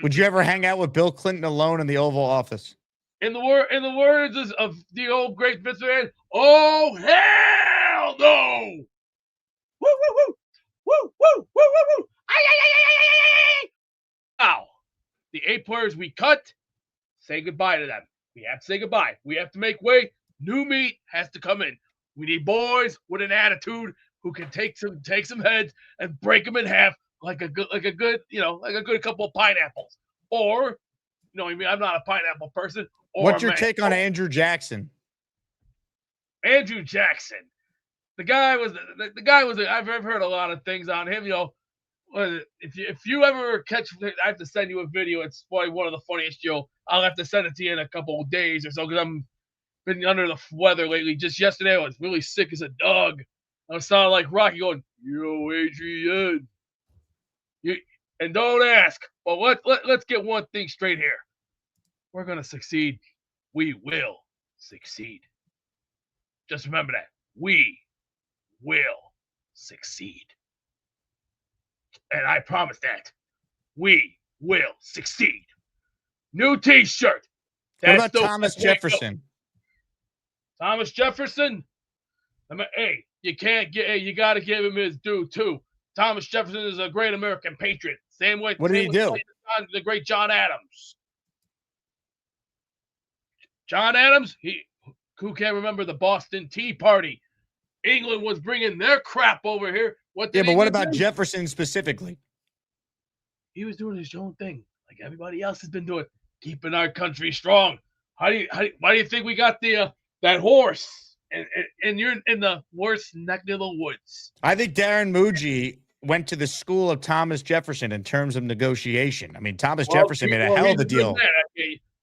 Would you ever hang out with Bill Clinton alone in the Oval Office? In the words of the old great Mr. Oh hell no! Woo, woo, woo. Woo, woo, woo, woo, woo. Ay, ay, ay, ay, ay, ay, ay, ay. Now, the 8 players we cut, say goodbye to them. We have to say goodbye. We have to make way. New meat has to come in. We need boys with an attitude who can take some heads and break them in half like a good couple of pineapples. Or, I mean, I'm not a pineapple person. Or What's your take on Andrew Jackson? Andrew Jackson. The guy was I've heard a lot of things on him. If you ever catch, I have to send you a video. It's probably one of the funniest. I'll have to send it to you in a couple of days or so because I'm been under the weather lately. Just yesterday, I was really sick as a dog. I sounded like Rocky going, "Yo, Adrian." And don't ask. But let's get one thing straight here. We're gonna succeed. We will succeed. Just remember that. We will succeed. And I promise that. We will succeed. New t-shirt. What about Thomas Jefferson? Thomas Jefferson? Hey, you got to give him his due, too. Thomas Jefferson is a great American patriot. Same way. What did he do? The great John Adams. John Adams, who can't remember the Boston Tea Party? England was bringing their crap over here. But what about Jefferson specifically? He was doing his own thing, like everybody else has been doing, keeping our country strong. Why do you think we got that horse and you're in the worst neck of the woods? I think Darren Muji went to the school of Thomas Jefferson in terms of negotiation. I mean, Thomas Jefferson made a hell of a deal.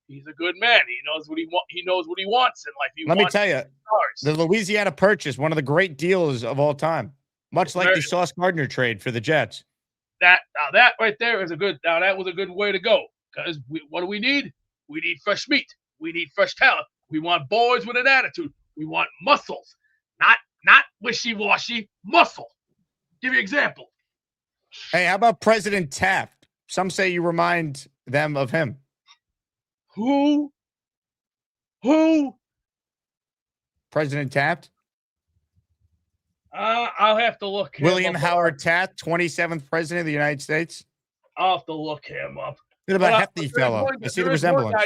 He's a good man. He knows what he wants in life. Let me tell you, the Louisiana Purchase, one of the great deals of all time, much like the Sauce Gardner trade for the Jets. That right there is that was a good way to go. Because what do we need? We need fresh meat. We need fresh talent. We want boys with an attitude. We want muscles, not wishy-washy muscle. Give you an example. Hey, how about President Taft? Some say you remind them of him. Who? President Taft? I'll have to look. William Howard Taft, 27th President of the United States. I'll have to look him up. What about hefty fellow? I see the resemblance.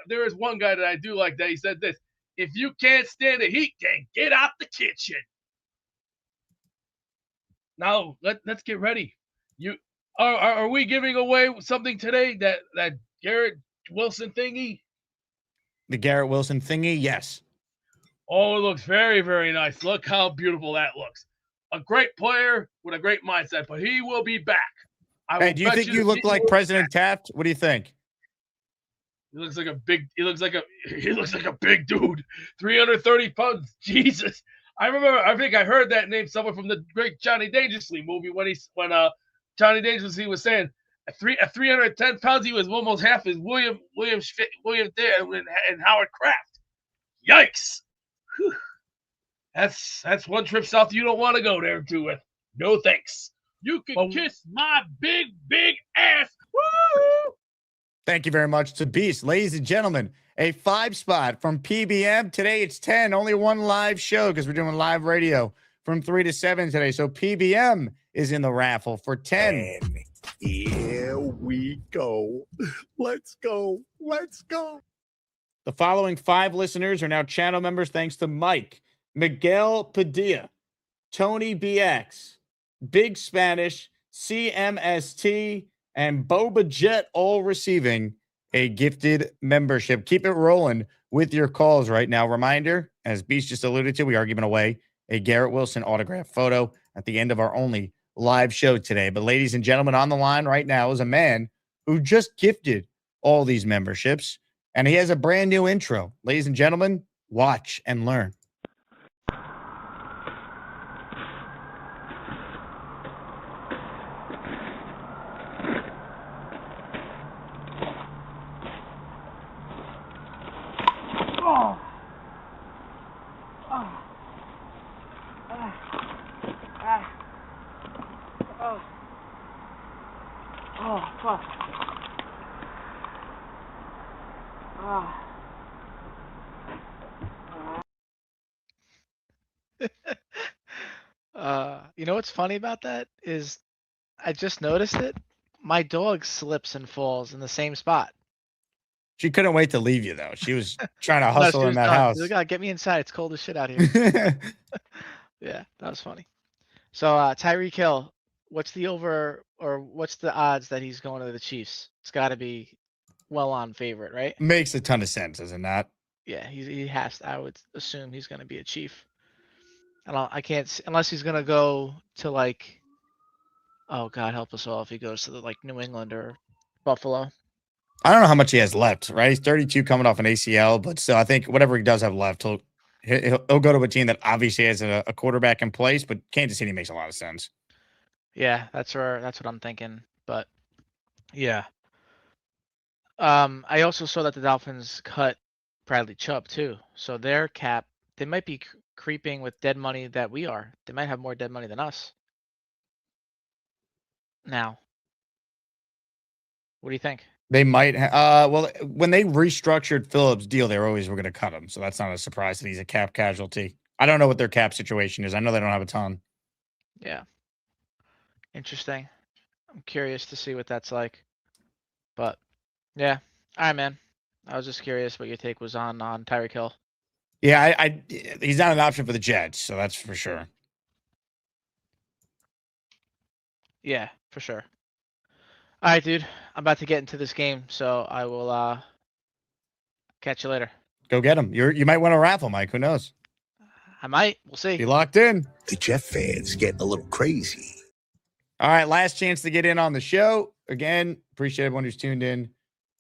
There is one guy that I do like that. He said this: "If you can't stand the heat, then get out the kitchen." Now let's get ready. Are we giving away something today? That Garrett Wilson thingy? The Garrett Wilson thingy, yes. Oh, it looks very, very nice. Look how beautiful that looks. A great player with a great mindset, but he will be back. Hey, do you think you look like President Taft? What do you think? He looks like a big dude. 330 pounds. Jesus. I think I heard that name somewhere from the great Johnny Dangerously movie when Johnny Dangerously was saying at 310 pounds he was almost half as William there and Howard Kraft. Yikes. Whew. That's one trip south you don't want to go there to with. No thanks. You can kiss my big ass. Woo! Thank you very much to Beast. Ladies and gentlemen, a 5 spot from PBM. Today it's 10. Only one live show because we're doing live radio from 3 to 7 today. So PBM is in the raffle for 10. And here we go. Let's go. The following 5 listeners are now channel members thanks to Mike, Miguel Padilla, Tony BX, Big Spanish, CMST, and Boba Jet, all receiving a gifted membership. Keep it rolling with your calls right now. Reminder, as Beast just alluded to, we are giving away a Garrett Wilson autograph photo at the end of our only live show today. But ladies and gentlemen, on the line right now is a man who just gifted all these memberships, and he has a brand new intro. Ladies and gentlemen, watch and learn. You know what's funny about that is I just noticed it. My dog slips and falls in the same spot. She couldn't wait to leave you though. She was trying to No, hustle she in was that done. house. She's like, "Oh, get me inside. It's cold as shit out here." Yeah, that was funny. So Tyreek Hill, what's the over or what's the odds that he's going to the Chiefs? It's got to be well on favorite, right? Makes a ton of sense, does it not? Yeah, he has to. I would assume he's going to be a Chief. I can't unless he's going to go to like, oh God, help us all if he goes to the like New England or Buffalo. I don't know how much he has left, right? He's 32 coming off an ACL, but still, I think whatever he does have left, he'll go to a team that obviously has a quarterback in place, but Kansas City makes a lot of sense. Yeah, that's what I'm thinking. But yeah. I also saw that the Dolphins cut Bradley Chubb too. So their cap, they might be creeping with dead money that we are. They might have more dead money than us. Now, what do you think? They might. Well, when they restructured Phillips' deal, they were going to cut him. So that's not a surprise that he's a cap casualty. I don't know what their cap situation is. I know they don't have a ton. Yeah. Interesting. I'm curious to see what that's like. But yeah. All right, man. I was just curious what your take was on Tyreek Hill. Yeah, he's not an option for the Jets, so that's for sure. Yeah, for sure. All right, dude. I'm about to get into this game, so I will catch you later. Go get him. You might win a raffle, Mike. Who knows? I might. We'll see. Be locked in. The Jet fans getting a little crazy. All right, last chance to get in on the show. Again, appreciate everyone who's tuned in.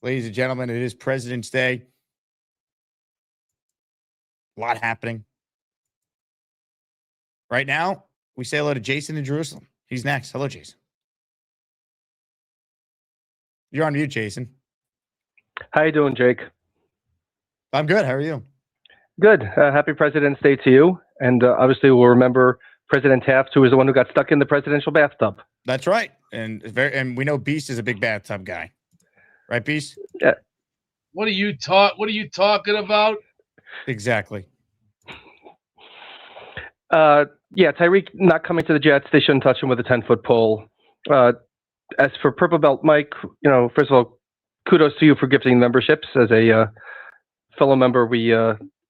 Ladies and gentlemen, it is President's Day. A lot happening. Right now, we say hello to Jason in Jerusalem. He's next. Hello, Jason. You're on mute, Jason. How you doing, Jake? I'm good. How are you? Good. Happy President's Day to you. And obviously, we'll remember President Taft, who was the one who got stuck in the presidential bathtub. That's right. And we know Beast is a big bathtub guy. Right, Beast? Yeah. What are you talking about? Exactly. Yeah, Tyreek not coming to the Jets. They shouldn't touch him with a 10-foot pole. As for Purple Belt Mike, first of all, kudos to you for gifting memberships. As a fellow member, we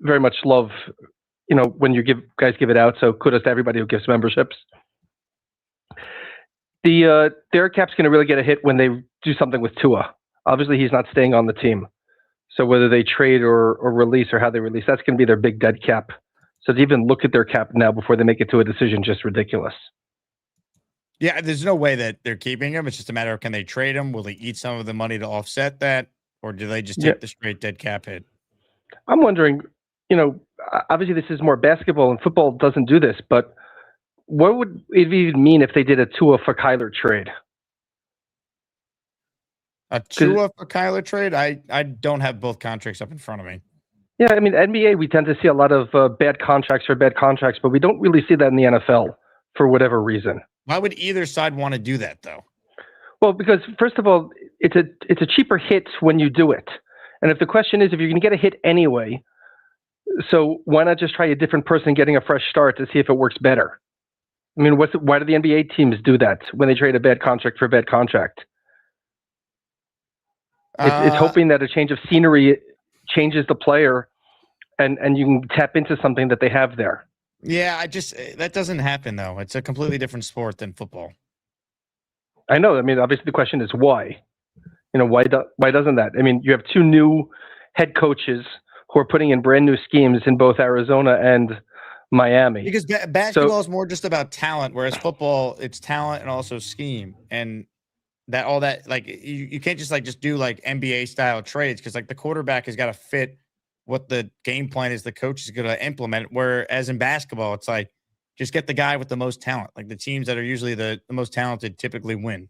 very much love, when you guys give it out. So kudos to everybody who gives memberships. Their cap's going to really get a hit when they do something with Tua. Obviously, he's not staying on the team. So whether they trade or release or how they release, that's going to be their big dead cap. So to even look at their cap now before they make it to a decision, just ridiculous. Yeah, there's no way that they're keeping him. It's just a matter of, can they trade him? Will they eat some of the money to offset that? Or do they just take the straight dead cap hit? I'm wondering, obviously this is more basketball and football doesn't do this, but what would it even mean if they did a Tua for Kyler trade? A Tua for Kyler trade? I don't have both contracts up in front of me. Yeah, I mean, NBA, we tend to see a lot of bad contracts for bad contracts, but we don't really see that in the NFL for whatever reason. Why would either side want to do that, though? Well, because first of all, it's a cheaper hit when you do it. And if the question is, if you're going to get a hit anyway, so why not just try a different person getting a fresh start to see if it works better? I mean, why do the NBA teams do that when they trade a bad contract for a bad contract? It's hoping that a change of scenery changes the player and you can tap into something that they have there. Yeah, that doesn't happen, though. It's a completely different sport than football. I know. I mean, obviously the question is why? Why doesn't that? I mean, you have two new head coaches who are putting in brand new schemes in both Arizona and Miami. Because basketball is more just about talent, whereas football, it's talent and also scheme. And you can't just do NBA style trades, because the quarterback has got to fit what the game plan is the coach is going to implement. Whereas in basketball, it's just get the guy with the most talent. The teams that are usually the most talented typically win.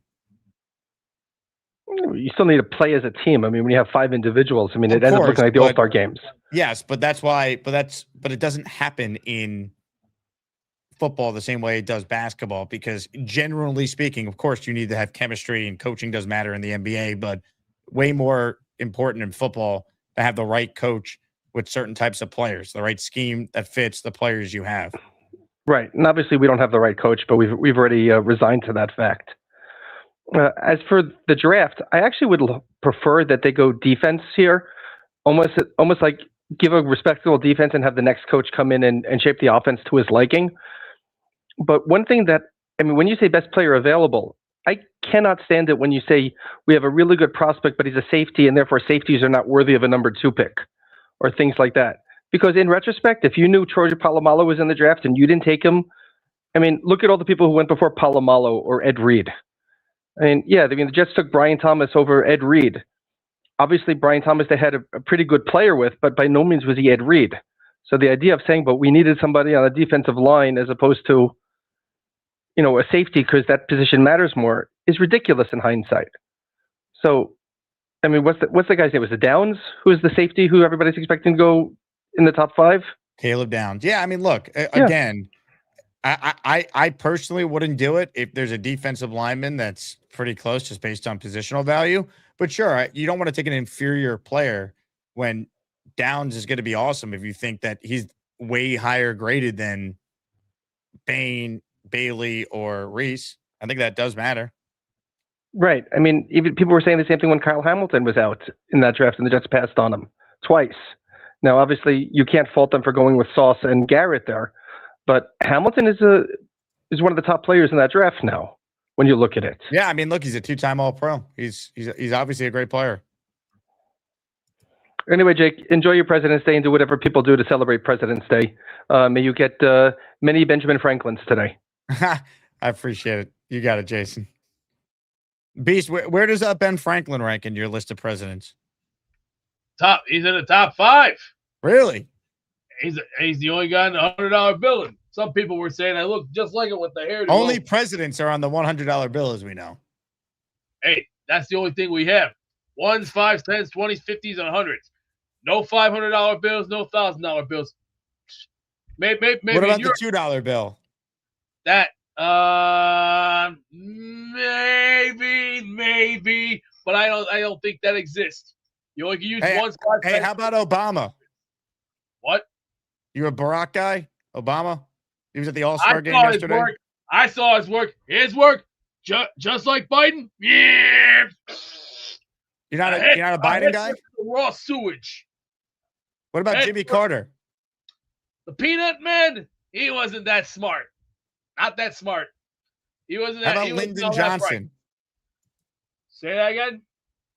You still need to play as a team. I mean, when you have 5 individuals, it ends up looking like the All-Star games. Yes, but it doesn't happen in football the same way it does basketball, because generally speaking, of course, you need to have chemistry, and coaching does matter in the NBA, but way more important in football to have the right coach with certain types of players, the right scheme that fits the players you have. Right, and obviously we don't have the right coach, but we've already resigned to that fact. As for the draft, I actually would prefer that they go defense here, almost like give a respectable defense and have the next coach come in and shape the offense to his liking. But one thing that, I mean, when you say best player available, I cannot stand it when you say we have a really good prospect, but he's a safety, and therefore safeties are not worthy of a number 2 pick, or things like that. Because in retrospect, if you knew Troy Polamalu was in the draft and you didn't take him, I mean, look at all the people who went before Polamalu or Ed Reed. I mean, the Jets took Brian Thomas over Ed Reed. Obviously, Brian Thomas they had a pretty good player with, but by no means was he Ed Reed. So the idea of saying, but we needed somebody on a defensive line as opposed to, a safety because that position matters more is ridiculous in hindsight. So, I mean, what's the guy's name? Was it Downs? Who is the safety who everybody's expecting to go in the top 5? Caleb Downs. Yeah, I mean, look, again, I personally wouldn't do it if there's a defensive lineman that's pretty close just based on positional value. But sure, you don't want to take an inferior player when Downs is going to be awesome if you think that he's way higher graded than Bain, Bailey, or Reese. I think that does matter. Right. I mean, even people were saying the same thing when Kyle Hamilton was out in that draft and the Jets passed on him twice. Now, obviously, you can't fault them for going with Sauce and Garrett there, but Hamilton is one of the top players in that draft now when you look at it. Yeah, I mean, look, he's a 2-time All-Pro. He's obviously a great player. Anyway, Jake, enjoy your President's Day and do whatever people do to celebrate President's Day. May you get many Benjamin Franklins today. I appreciate it. You got it, Jason. Beast, where does Ben Franklin rank in your list of presidents? He's in the top 5. Really? He's the only guy in the $100 bill. And some people were saying I look just like it with the hair. Only presidents are on the $100 bill, as we know. Hey, that's the only thing we have. 1s, 5s, 10s, 20s, 50s, and 100s. No $500 bills, no $1,000 bills. Maybe what about the $2 bill? That maybe, but I don't think that exists. You only can use one spot. Hey, how about Obama? What? You a Barack guy? Obama? He was at the All-Star game yesterday. I saw his work. His work, just like Biden. Yeah. You're not a Biden guy? Raw sewage. What about Jimmy Carter? The Peanut Man? He wasn't that smart. Not that smart. He wasn't that. How about Lyndon Johnson? Say that again?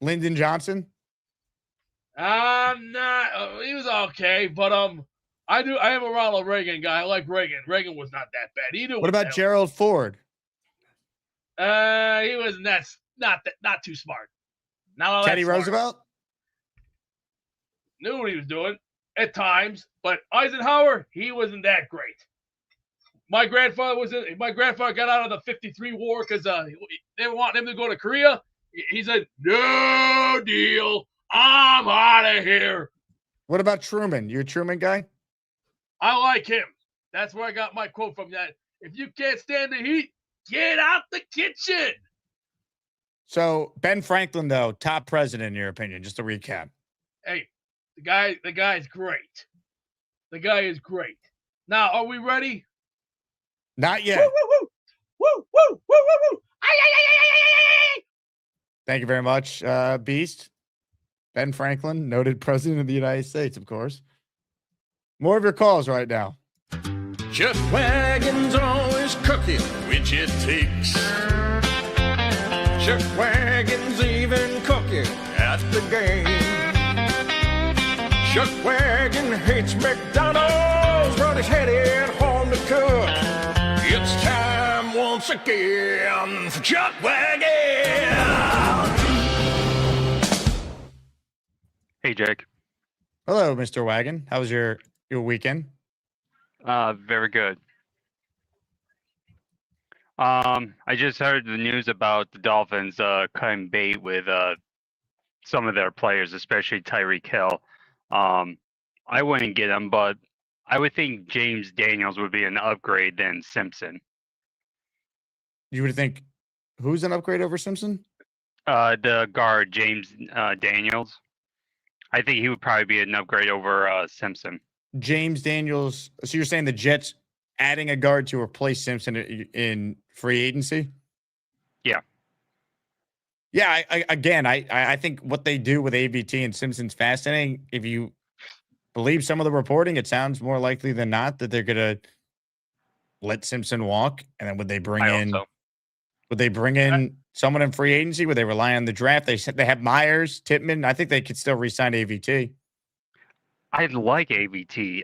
Lyndon Johnson? I'm not. He was okay, but I am a Ronald Reagan guy. I like Reagan. Reagan was not that bad. He knew. What about Gerald Ford? He wasn't not too smart. Not all Teddy that smart. Roosevelt? Knew what he was doing at times, but Eisenhower, he wasn't that great. My grandfather got out of the 53 war because they wanted him to go to Korea. He said, "No deal. I'm out of here." What about Truman? You a Truman guy? I like him. That's where I got my quote from. That if you can't stand the heat, get out the kitchen. So Ben Franklin, though, top president in your opinion. Just to recap. Hey, the guy is great. The guy is great. Now, are we ready? Not yet. Woo, woo, woo, woo, woo, woo, woo, woo. Thank you very much, Beast. Ben Franklin, noted president of the United States, of course. More of your calls right now. Jet Wagon's always cooking, which it takes. Jet Wagon's even cooking at the game. Jet Wagon hates McDonald's, but he's headed home to cook. It's time once again for Jet Wagon. Hey, Jake. Hello, Mr. Wagon. How was your weekend? Very good. I just heard the news about the Dolphins cutting bait with some of their players, especially Tyreek Hill. I wouldn't get him, but I would think James Daniels would be an upgrade than Simpson. You would think who's an upgrade over Simpson? The guard, James Daniels. I think he would probably be an upgrade over Simpson. James Daniels. So you're saying the Jets adding a guard to replace Simpson in free agency? Yeah. Yeah, I think what they do with AVT and Simpson's fascinating. If you believe some of the reporting, it sounds more likely than not that they're gonna let Simpson walk, and then would they bring in someone in free agency? Would they rely on the draft? They said they have Myers, Tippmann. I think they could still re-sign AVT. I like AVT.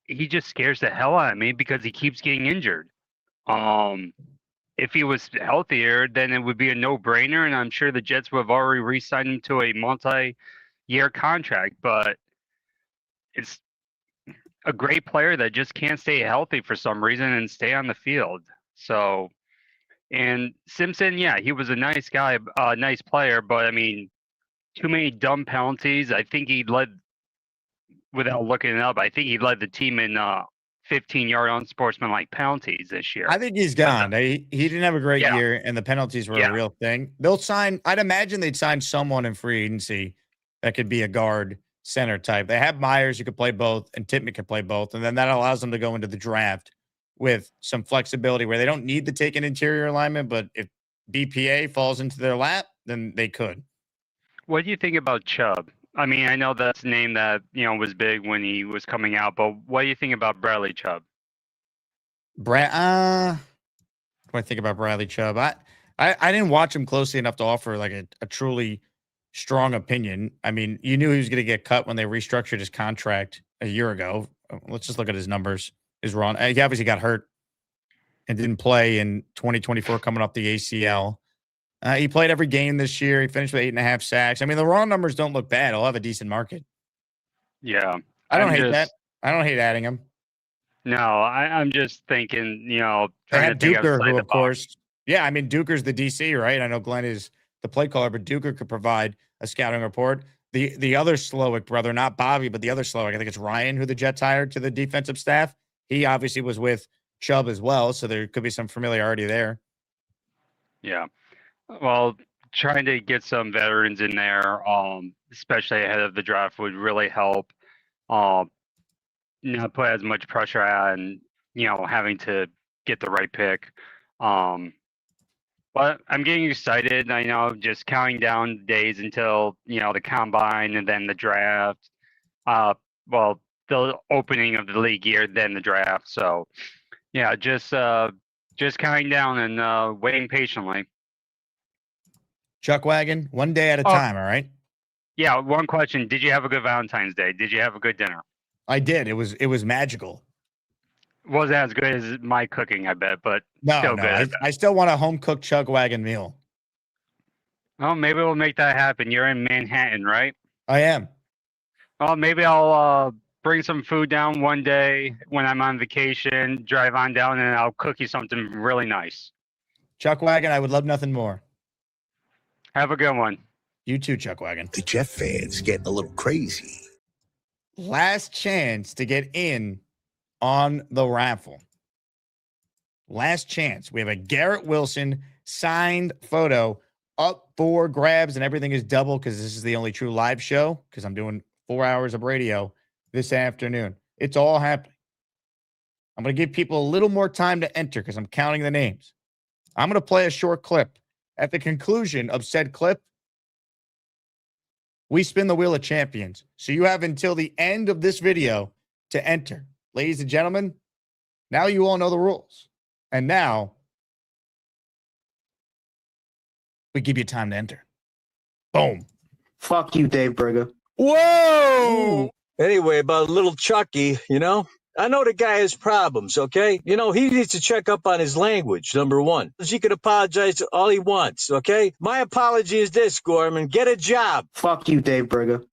He just scares the hell out of me because he keeps getting injured. If he was healthier, then it would be a no-brainer, and I'm sure the Jets would have already re-signed him to a multi-year contract. But it's a great player that just can't stay healthy for some reason and stay on the field. So, and Simpson, yeah, he was a nice guy, nice player, but I mean, too many dumb penalties. I think he led, without looking it up, I think he led the team in 15-yard unsportsmanlike penalties this year. I think he's gone. He didn't have a great year, and the penalties were a real thing. They'll sign. I'd imagine they'd sign someone in free agency that could be a guard center type. They have Myers who could play both, and Tippmann could play both, and then that allows them to go into the draft with some flexibility where they don't need to take an interior alignment, but if BPA falls into their lap, then they could. What do you think about Chubb? I mean, I know that's a name that, was big when he was coming out, but what do you think about Bradley Chubb? What do I think about Bradley Chubb? I didn't watch him closely enough to offer like a truly strong opinion. I mean, you knew he was going to get cut when they restructured his contract a year ago. Let's just look at his numbers. He obviously got hurt and didn't play in 2024 coming off the ACL. He played every game this year. He finished with 8.5 sacks. I mean, the raw numbers don't look bad. He'll have a decent market. Yeah. I don't hate that. I don't hate adding him. No, I'm just thinking, They trying had to think Duker, outside who, the of box. course, yeah, I mean, Duker's the DC, right? I know Glenn is the play caller, but Duker could provide a scouting report. The other Slowick brother, not Bobby, but the other Slowick, I think it's Ryan, who the Jets hired to the defensive staff. He obviously was with Chubb as well, so there could be some familiarity there. Yeah. Well, trying to get some veterans in there, especially ahead of the draft, would really help. Not put as much pressure on, having to get the right pick. But I'm getting excited. I know, just counting down days until, the combine and then the draft. Well, the opening of the league year, then the draft. So, yeah, just counting down and waiting patiently. Chuck Wagon, one day at a time, all right? Yeah, one question. Did you have a good Valentine's Day? Did you have a good dinner? I did. It was magical. Wasn't as good as my cooking, I bet, but still good. I still want a home-cooked Chuck Wagon meal. Oh, maybe we'll make that happen. You're in Manhattan, right? I am. Well, maybe I'll bring some food down one day when I'm on vacation, drive on down, and I'll cook you something really nice. Chuck Wagon, I would love nothing more. Have a good one. You too, Chuck Wagon. The Jet fans getting a little crazy. Last chance to get in on the raffle. Last chance. We have a Garrett Wilson signed photo up for grabs, and everything is double because this is the only true live show because I'm doing 4 hours of radio this afternoon. It's all happening. I'm going to give people a little more time to enter because I'm counting the names. I'm going to play a short clip. At the conclusion of said clip, we spin the wheel of champions. So you have until the end of this video to enter. Ladies and gentlemen, now you all know the rules. And now we give you time to enter. Boom. Fuck you, Dave Berger. Whoa! Anyway, about little Chucky, I know the guy has problems, okay? He needs to check up on his language, number one. He can apologize all he wants, okay? My apology is this, Gorman. Get a job. Fuck you, Dave Berger.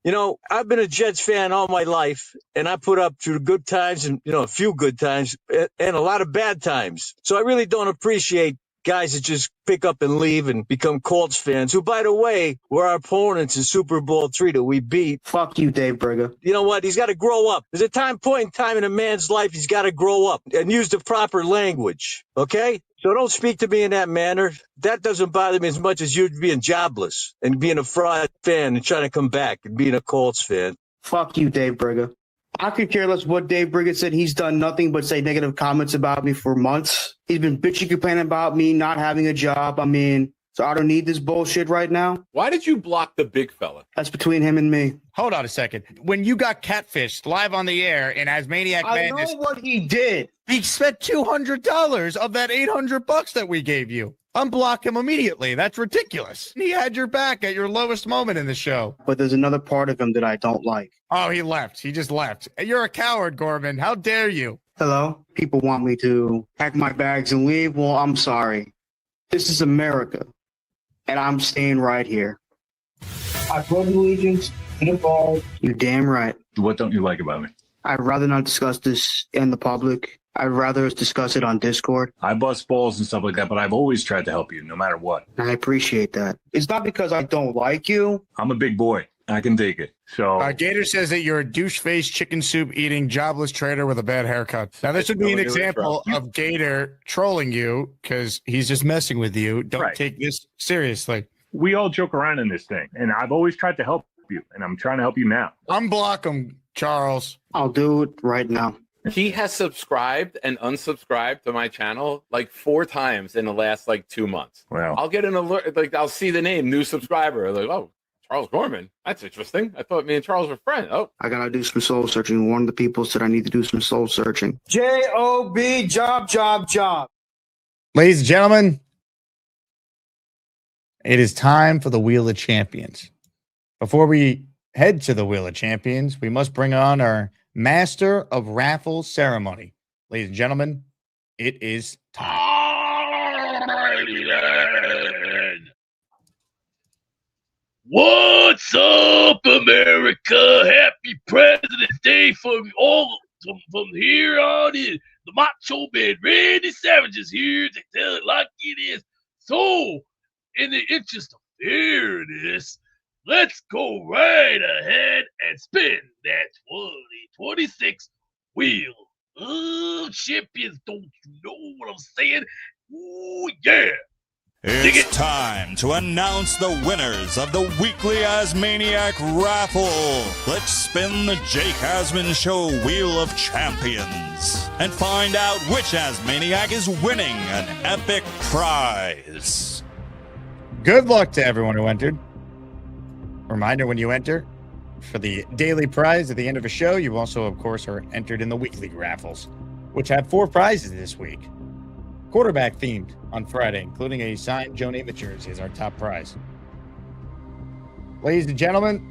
I've been a Jets fan all my life, and I put up through good times and, a few good times and a lot of bad times. So I really don't appreciate guys that just pick up and leave and become Colts fans, who, by the way, were our opponents in Super Bowl III that we beat. Fuck you, Dave Berger. You know what? He's got to grow up. There's a point in time in a man's life he's got to grow up and use the proper language, okay? So don't speak to me in that manner. That doesn't bother me as much as you being jobless and being a fraud fan and trying to come back and being a Colts fan. Fuck you, Dave Berger. I could care less what Dave Briggett said. He's done nothing but say negative comments about me for months. He's been bitching, complaining about me not having a job. I mean, so I don't need this bullshit right now. Why did you block the big fella? That's between him and me. Hold on a second. When you got catfished live on the air in Asmaniac Madness, I know what he did. He spent $200 of that $800 that we gave you. Unblock him immediately. That's ridiculous. He had your back at your lowest moment in the show. But there's another part of him that I don't like. Oh, he left. He just left. You're a coward, Gorman. How dare you? Hello? People want me to pack my bags and leave. Well, I'm sorry. This is America, and I'm staying right here. I pledge allegiance to the flag. You damn right. What don't you like about me? I'd rather not discuss this in the public. I'd rather us discuss it on Discord. I bust balls and stuff like that, but I've always tried to help you, no matter what. I appreciate that. It's not because I don't like you. I'm a big boy. I can take it. So Gator says that you're a douche-faced, chicken soup eating, jobless trader with a bad haircut. Now, this would be an example of Gator trolling you because he's just messing with you. Don't take this seriously. We all joke around in this thing, and I've always tried to help you, and I'm trying to help you now. Unblock him, Charles. I'll do it right now. He has subscribed and unsubscribed to my channel like 4 times in the last like 2 months. Wow. I'll get an alert, like I'll see the name, new subscriber. Like, oh, Charles Gorman. That's interesting. I thought me and Charles were friends. Oh. I gotta do some soul searching. One of the people said I need to do some soul searching. J-O-B, job. Ladies and gentlemen, it is time for the Wheel of Champions. Before we head to the Wheel of Champions, we must bring on our Master of Raffle ceremony. Ladies and gentlemen, it is time. What's up, America? Happy President's Day from here on in. The Macho Man Randy Savage is here to tell it like it is. So, in the interest of fairness, let's go right ahead and spin that 2026 Wheel of Champions. Don't you know what I'm saying? Ooh, yeah. It's time to announce the winners of the weekly Asmaniac Raffle. Let's spin the Jake Asman Show Wheel of Champions and find out which Asmaniac is winning an epic prize. Good luck to everyone who entered. Reminder when you enter, for the daily prize at the end of a show, you also, of course, are entered in the weekly raffles, which have 4 prizes this week. Quarterback themed on Friday, including a signed Joe Namath jersey as our top prize. Ladies and gentlemen,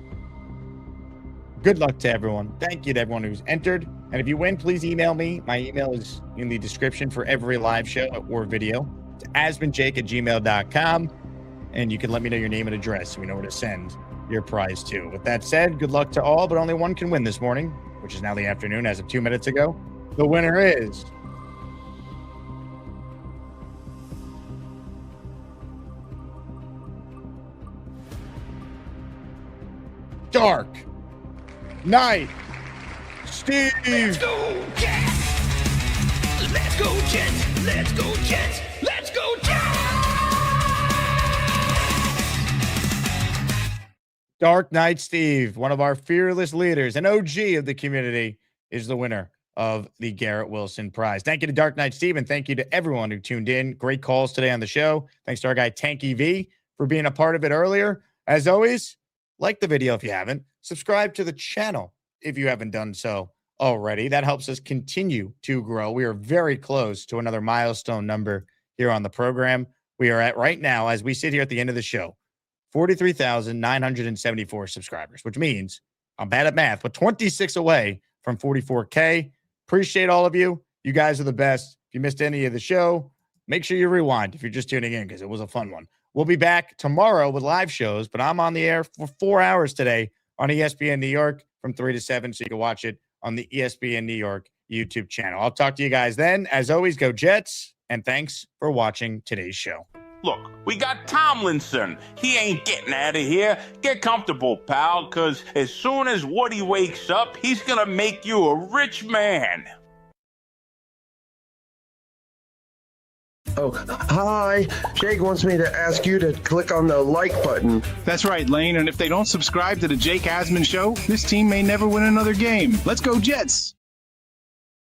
good luck to everyone. Thank you to everyone who's entered. And if you win, please email me. My email is in the description for every live show or video. It's asmanjake@gmail.com. And you can let me know your name and address so we know where to send your prize to. With that said, good luck to all, but only one can win this morning, which is now the afternoon as of 2 minutes ago. The winner is Dark Knight Steve. Let's go, Jets! Let's go, Jets! Let's go, Jets! Let's go, Jets! Dark Knight Steve, one of our fearless leaders, an OG of the community, is the winner of the Garrett Wilson Prize. Thank you to Dark Knight Steve, and thank you to everyone who tuned in. Great calls today on the show. Thanks to our guy Tanky V for being a part of it earlier. As always, like the video if you haven't. Subscribe to the channel if you haven't done so already. That helps us continue to grow. We are very close to another milestone number here on the program. We are at right now, as we sit here at the end of the show, 43,974 subscribers, which means I'm bad at math, but 26 away from 44K. Appreciate all of you. You guys are the best. If you missed any of the show, make sure you rewind if you're just tuning in because it was a fun one. We'll be back tomorrow with live shows, but I'm on the air for 4 hours today on ESPN New York from 3 to 7, so you can watch it on the ESPN New York YouTube channel. I'll talk to you guys then. As always, go Jets, and thanks for watching today's show. Look, we got Tomlinson. He ain't getting out of here. Get comfortable, pal, because as soon as Woody wakes up, he's going to make you a rich man. Oh, hi. Jake wants me to ask you to click on the like button. That's right, Lane. And if they don't subscribe to the Jake Asman Show, this team may never win another game. Let's go, Jets.